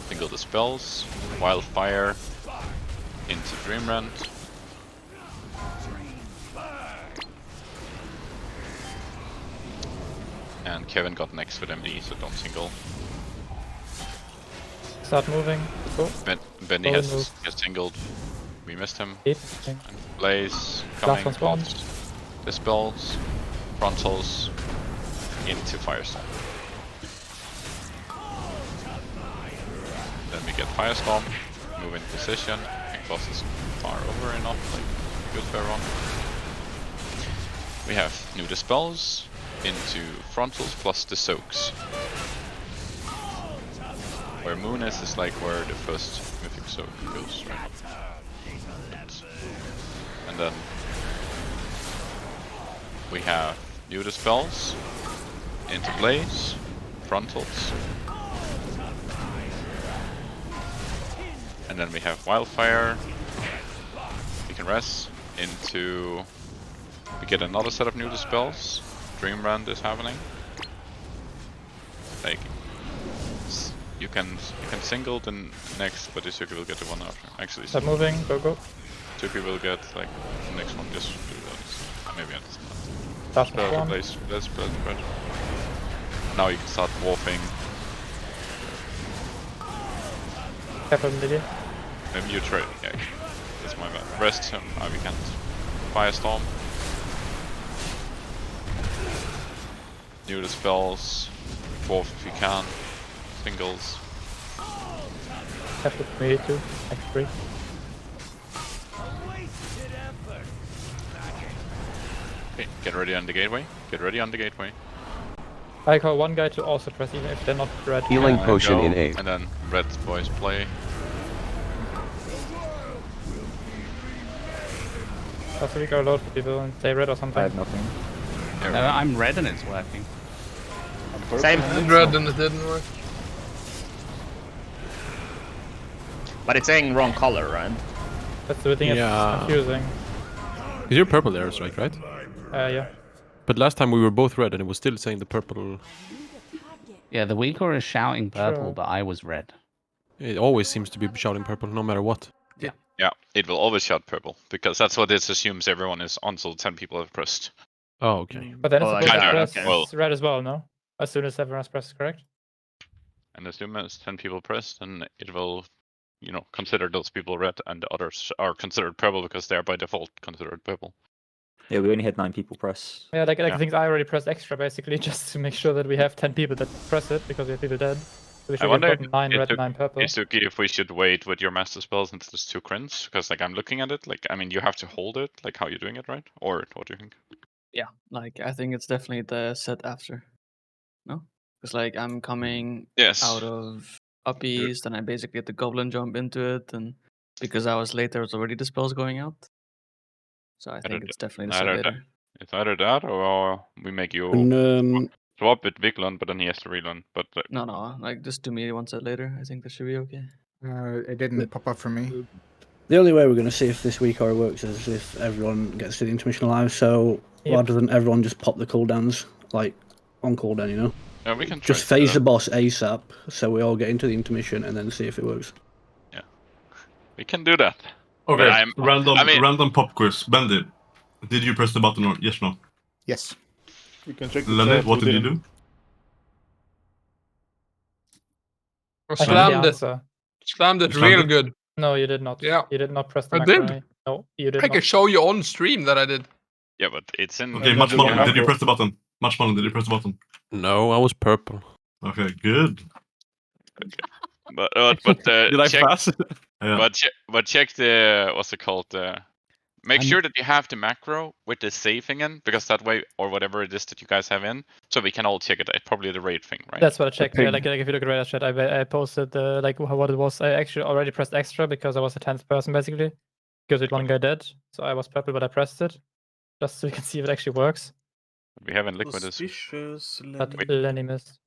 Single dispels, wildfire into Dreamrend. And Kevin got next with MD, so don't single. Start moving. Go. Bendy has singled. We missed him. And Blaze coming. Dispels. Frontals. Into Firestorm. Then we get Firestorm. Move in position. I think boss is far over enough. Like good for everyone. We have new dispels into frontals plus the soaks. Where Moon is like where the first mythic soak goes, right? And then we have new dispels into Blaze, frontals. And then we have Wildfire, we can rest into, we get another set of new dispels. Dreamrand is happening. Like you can single the next, but Isuki will get the one after. Actually, start moving, go. Isuki will get like the next one. Just do that. Maybe I just not. Spell the place. Let's spread. Now you can start dwarfing. Careful, Lydia. Maybe you try. Yeah, that's my bad. Rest him. We can't. Firestorm. New the spells. Dwarf if you can. Singles. Have to melee too. Like 3. Okay, get ready on the gateway. Get ready on the gateway. I call one guy to also press even if they're not red. Healing potion in 8. And then red boys play. Also we go load for people and say red or something. I have nothing. No, I'm red and it's working. Same. Red and it didn't work. But it's saying wrong color, right? That's the thing, it's confusing. Because you're purple there, right? Yeah. But last time we were both red and it was still saying the purple. Yeah, the weak aura is shouting purple, Sure. but I was red. It always seems to be shouting purple, no matter what. Yeah, it will always shout purple because that's what it assumes everyone is until 10 people have pressed. Oh, okay. But then it's Oh, supposed like to that, press okay. Well, red as well, no? As soon as everyone's pressed, correct? and as soon as 10 people press, then it will, you know, consider those people red, and the others are considered purple because they are by default considered purple. Yeah, we only had 9 people press. Yeah, like I think I already pressed extra basically just to make sure that we have 10 people that press it because we have people dead. So we I should wonder have gotten 9 red, 9 purple. Isuki, if we should wait with your master spells since there's 2 crins, because like I'm looking at it, like I mean you have to hold it, like how you're doing it, right? Or what do you think? Yeah, like I think it's definitely the set after. No? Because like I'm coming out of uppies, then I basically had the goblin jump into it, and because I was late there was already the spells going out. So I think it's definitely the set later. It's either that or we make you And swap with Vigland, but then he has to relearn. But No, like just do me one set later. I think that should be okay. It didn't pop up for me. the only way we're going to see if this Weekar works is if everyone gets to the intermission alive. So rather than everyone just pop the cooldowns like on cooldown, you know. Yeah, we can just phase the boss ASAP, so we all get into the intermission and then see if it works. Yeah, we can do that. Okay, random pop quiz. Bendy, did you press the button or yes or no? Yes. You can check Lenny, what did you do? Slammed it. Slammed it real good. No, you did not. Yeah. You did not press the I macro. did. No, you did I not. can show you on stream that I did. Yeah, but it's in. Okay, Matchmallen, did you press the button? Matchmallen, did you press the button? No, I was purple. Okay, good. But did I check, pass? Yeah. But check the what's it called? Make sure that you have the macro with the saving in, because that way, or whatever it is that you guys have in, so we can all check it. It's probably the raid thing, right? That's what I checked. Yeah, like if you look at Radar chat, I posted like what it was. I actually already pressed extra because I was the 10th person basically, because with one guy dead. So I was purple, but I pressed it just so you can see if it actually works. We have in liquid Suspicious But Lenny missed.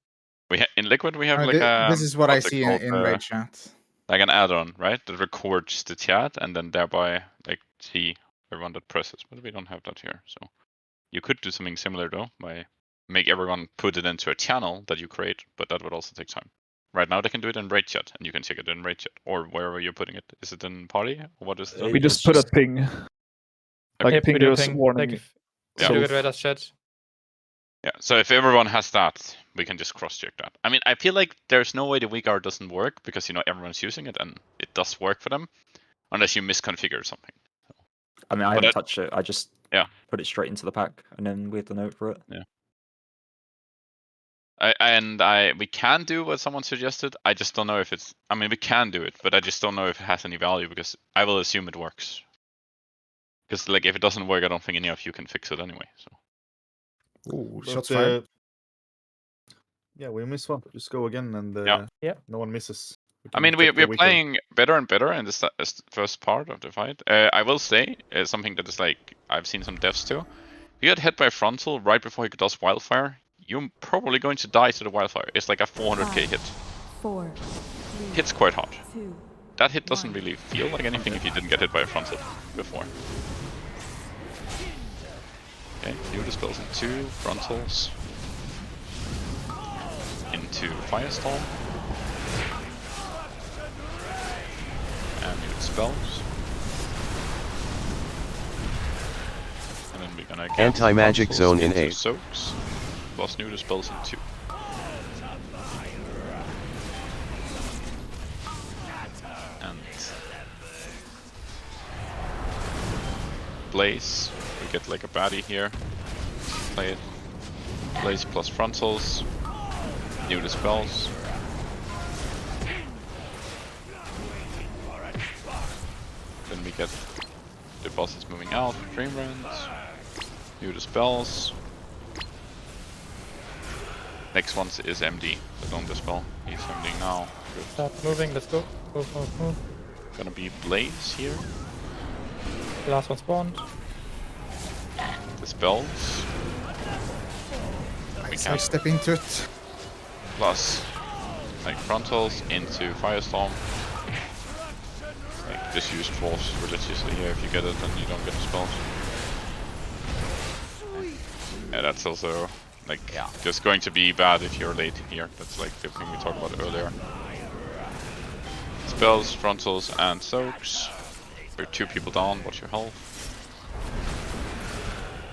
In liquid we have like a. This is what I see in raid chat. Like an add-on, right? That records the chat and then thereby like see everyone that presses. But we don't have that here, so you could do something similar though by make everyone put it into a channel that you create, but that would also take time. Right now they can do it in raid chat, and you can check it in raid chat or wherever you're putting it. Is it in party? Or what is it? We just put a ping. Like Okay, ping us warning. Like if you look at Radar chat. Yeah, so if everyone has that, we can just cross-check that. I mean, I feel like there's no way the weak art doesn't work because, you know, everyone's using it and it does work for them, unless you misconfigure something. I mean, I haven't touched it. I just put it straight into the pack and then we had the note for it. Yeah. We can do what someone suggested. I just don't know if it's. I mean, we can do it, but I just don't know if it has any value because I will assume it works. Because like if it doesn't work, I don't think any of you can fix it anyway. So. Ooh, shots fired. Yeah, we miss one. Just go again, and no one misses. I mean, we're playing better and better in this first part of the fight. I will say something that is like I've seen some devs too. If you get hit by frontal right before he does wildfire, you're probably going to die to the wildfire. It's like a 400k hit. 4, 3, hits quite hard. 2, that hit doesn't really feel like anything if you didn't get hit by a frontal before. Okay, new dispels into frontals. Into Firestorm. And new spells. And then we're gonna get anti-magic zone in 8. Soaks. Plus new dispels in 2. And Blaze. We get like a baddie here. Play it. Blaze plus frontals. New dispels. Then we get the bosses moving out, Dream Runs. New dispels. Next one is MD, so don't dispel. He's MDing now. Good. Start moving, let's go. Move. Gonna be Blaze here. The last one spawned. Dispels. I step into it. Plus, like frontals into Firestorm. Like just use Force religiously here. If you get it, then you don't get the spells. Yeah, that's also like just going to be bad if you're late here. That's like the thing we talked about earlier. Spells, frontals, and soaks. You're 2 people down, watch your health.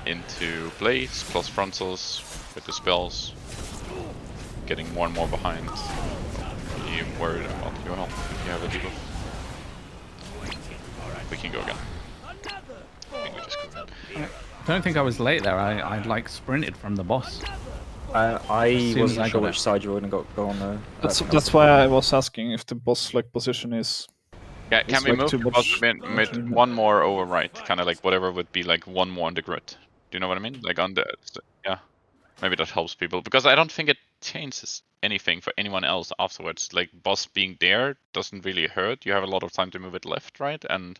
Into blades, plus frontals, with the spells. Getting more and more behind. Don't be worried about your health if you have a debuff. We can go again. I think we just go again. I don't think I was late there. I like sprinted from the boss. I wasn't sure which side you were going to go on there. That's why I was asking if the boss like position is. Yeah, can we like move too the boss much? a bit one more over right? Kind of like whatever would be like one more on the grid. Do you know what I mean? Like on the yeah. Maybe that helps people because I don't think it changes anything for anyone else afterwards. Like boss being there doesn't really hurt. You have a lot of time to move it left, right? And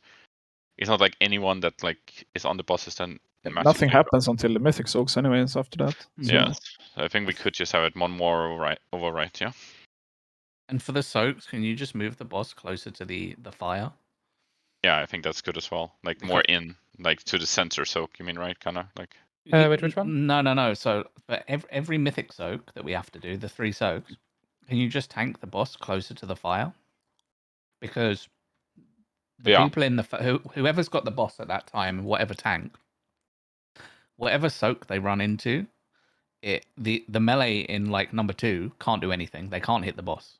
it's not like anyone that like is on the boss is then Nothing happens until the mythic soaks, anyways. After that. So. Yes, I think we could just have it one more over right, yeah. And for the soaks, can you just move the boss closer to the fire? Yeah, I think that's good as well. Like more in, like to the center soak. You mean right? Kind of like. Which one? No. So for every mythic soak that we have to do, the 3 soaks, can you just tank the boss closer to the fire? Because the people in the whoever's got the boss at that time, whatever tank, whatever soak they run into, the melee in like number 2 can't do anything. They can't hit the boss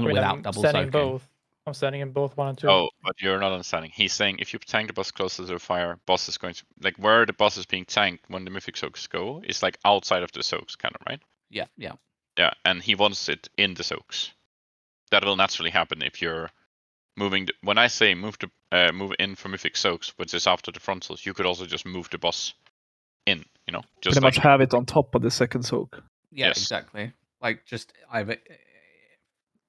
without double soaking. Both. I'm standing in both 1 and 2. Oh, but you're not understanding. He's saying if you tank the boss closer to the fire, boss is going to like where the boss is being tanked when the mythic soaks go is like outside of the soaks, kind of right? Yeah. Yeah, and he wants it in the soaks. That will naturally happen if you're moving. When I say move in for mythic soaks, which is after the frontals, you could also just move the boss in. You know, just pretty much have it on top of the second soak. Yeah, exactly. Like just either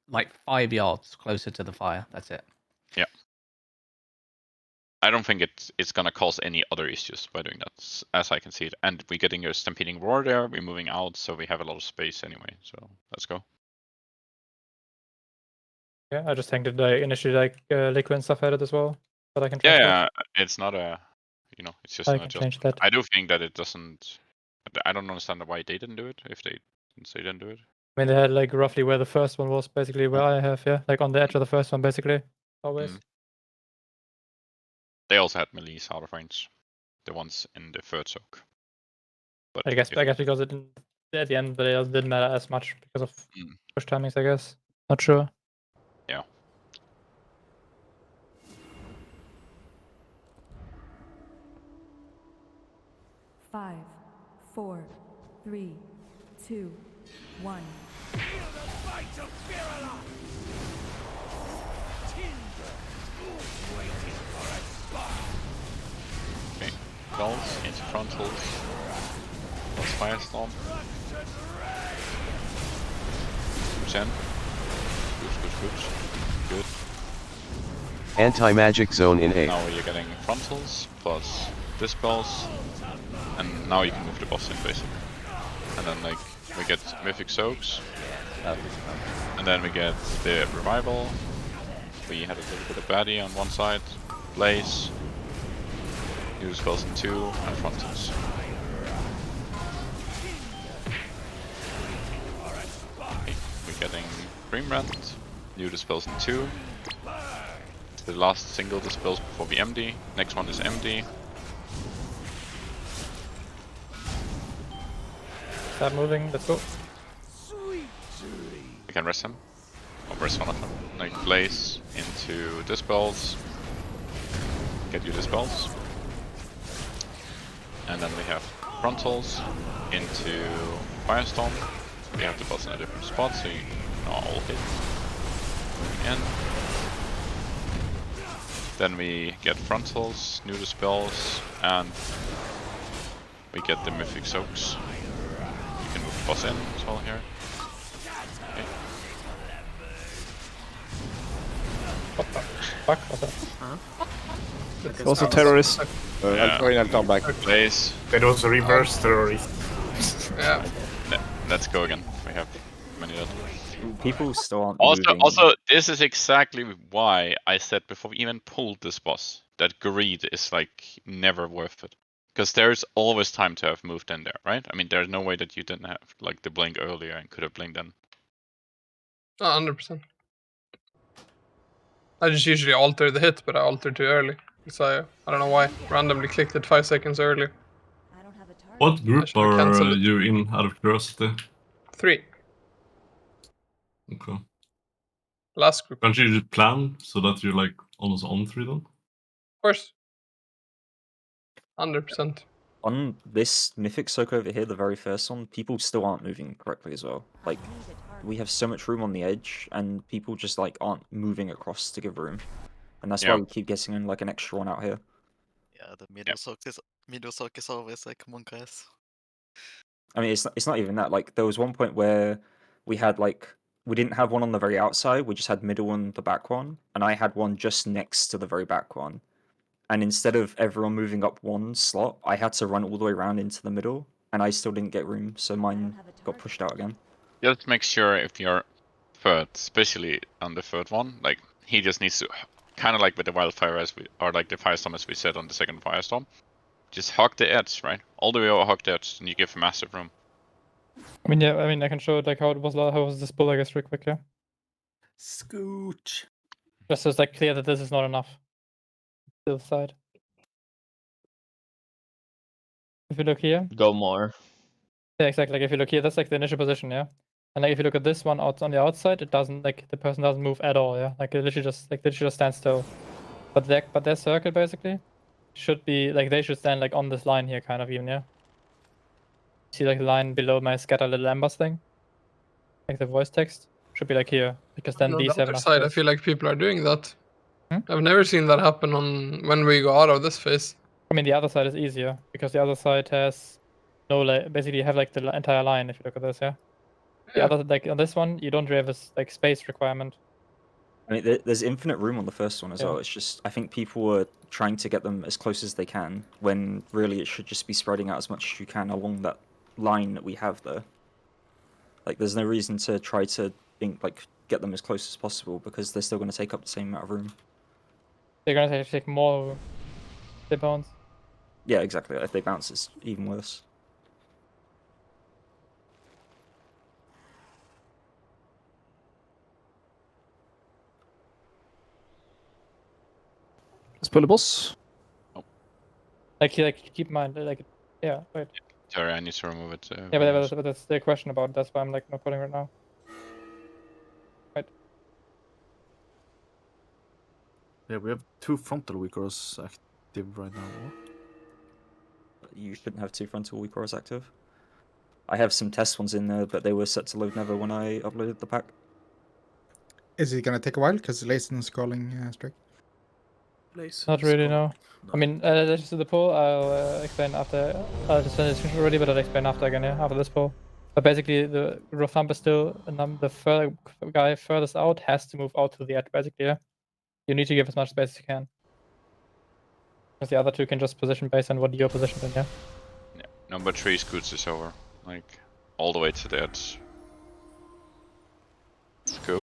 like 5 yards closer to the fire. That's it. Yeah. I don't think it's gonna cause any other issues by doing that, as I can see it. And we're getting a stampeding roar there. We're moving out, so we have a lot of space anyway. So let's go. Yeah, I just think that I initially like liquid and stuff added as well, but I can change Yeah, it's not a, it's just I an can adjustment. change that. I do think that it doesn't. I don't understand why they didn't do it. If they didn't do it. I mean, they had like roughly where the first one was, basically where I have, like on the edge of the first one, basically, always. They also had melees out of range, the ones in the third soak. But I guess because it didn't at the end, but it didn't matter as much because of push timings, I guess. Not sure. Yeah. Five, 4, 3, 2, 1. Okay, spells into frontals. Plus firestorm. Gen. Good. Anti-magic zone in 8. Now you're getting frontals plus dispels, and now you can move the boss in basically. And then like we get mythic soaks, and then we get the revival. We had a little bit of baddie on one side, blaze, use spells in 2, and frontals. Okay, we're getting Dream Rent, new dispels in 2. The last single dispels before we MD. Next one is MD. Start moving, let's go. We can rest him. Or rest one of them. Like blaze into dispels. Get you dispels. And then we have frontals into firestorm. We have the boss in a different spot, so you can all hit. Moving in. Then we get frontals, new dispels, and we get the mythic soaks. You can move the boss in as well here. Okay. What the fuck was that? It was a terrorist. I'll come back. Blaze. That was a reverse terrorist. Yeah. Let's go again. We have many that. People still aren't moving. Also, this is exactly why I said before we even pulled this boss that greed is like never worth it. Because there's always time to have moved in there, right? I mean, there's no way that you didn't have like the blink earlier and could have blinked in. 100%. I just usually alter the hit, but I altered too early. So I don't know why. Randomly clicked it 5 seconds early. What group are you in, out of curiosity? 3. Okay. Last group. Can't you just plan so that you're like almost on 3 then? Of course. 100%. On this Mythic Soak over here, the very first one, people still aren't moving correctly as well. Like, we have so much room on the edge, and people just like aren't moving across to give room. And that's why we keep getting in like an extra one out here. Yeah, the middle soak is always like, come on guys. I mean, it's not even that. Like, there was one point where we had like, we didn't have one on the very outside, we just had middle and the back one, and I had one just next to the very back one. And instead of everyone moving up one slot, I had to run all the way around into the middle, and I still didn't get room, so mine got pushed out again. Just make sure if you're third, especially on the third one, like he just needs to, kind of like with the wildfire or like the firestorm as we said on the second firestorm, just hug the edge, right? All the way over hug the edge, and you give massive room. I mean, yeah, I can show like how was this bull, I guess, real quick, yeah. Scooch. Just so it's like clear that this is not enough. To the side. If you look here. Go more. Yeah, exactly. Like if you look here, that's like the initial position, yeah. And like if you look at this one out on the outside, it doesn't the person doesn't move at all, yeah. Like it literally just stands still. But their circle basically should be like they should stand like on this line here, kind of even, yeah. See like the line below my scatter little embers thing, like the voice text should be like here because then on these the have other enough side, space. I feel like people are doing that. I've never seen that happen on when we go out of this phase. I mean, the other side is easier because the other side has no basically you have like the entire line. If you look at this, yeah. The other like on this one, you don't really have a like space requirement. I mean, there's infinite room on the first one as Yeah. well. It's just, I think people are trying to get them as close as they can, when really it should just be spreading out as much as you can along that line that we have there. Like, there's no reason to try to get them as close as possible, because they're still going to take up the same amount of room. They're gonna take more. They bounce. Yeah, exactly. If they bounce, it's even worse. Let's pull the boss. Like keep in mind, like yeah, wait. Sorry, I need to remove it. Yeah, but that's the question about it. That's why I'm like not putting it right now. Right. Yeah, we have 2 frontal weakers active right now. You shouldn't have 2 frontal weakers active. I have some test ones in there, but they were set to load never when I uploaded the pack. Is it gonna take a while? Because Lason's calling strike. Not really, no. I mean, let's just do the poll. I'll explain after. I'll just finish it already, but I'll explain after again, yeah, after this poll. But basically, the rule of thumb is still the guy furthest out has to move out to the edge, basically, yeah. You need to give as much space as you can. Because the other two can just position based on what you're positioned in, yeah. Yeah. Number 3 scoots is over, like all the way to the edge. Let's go.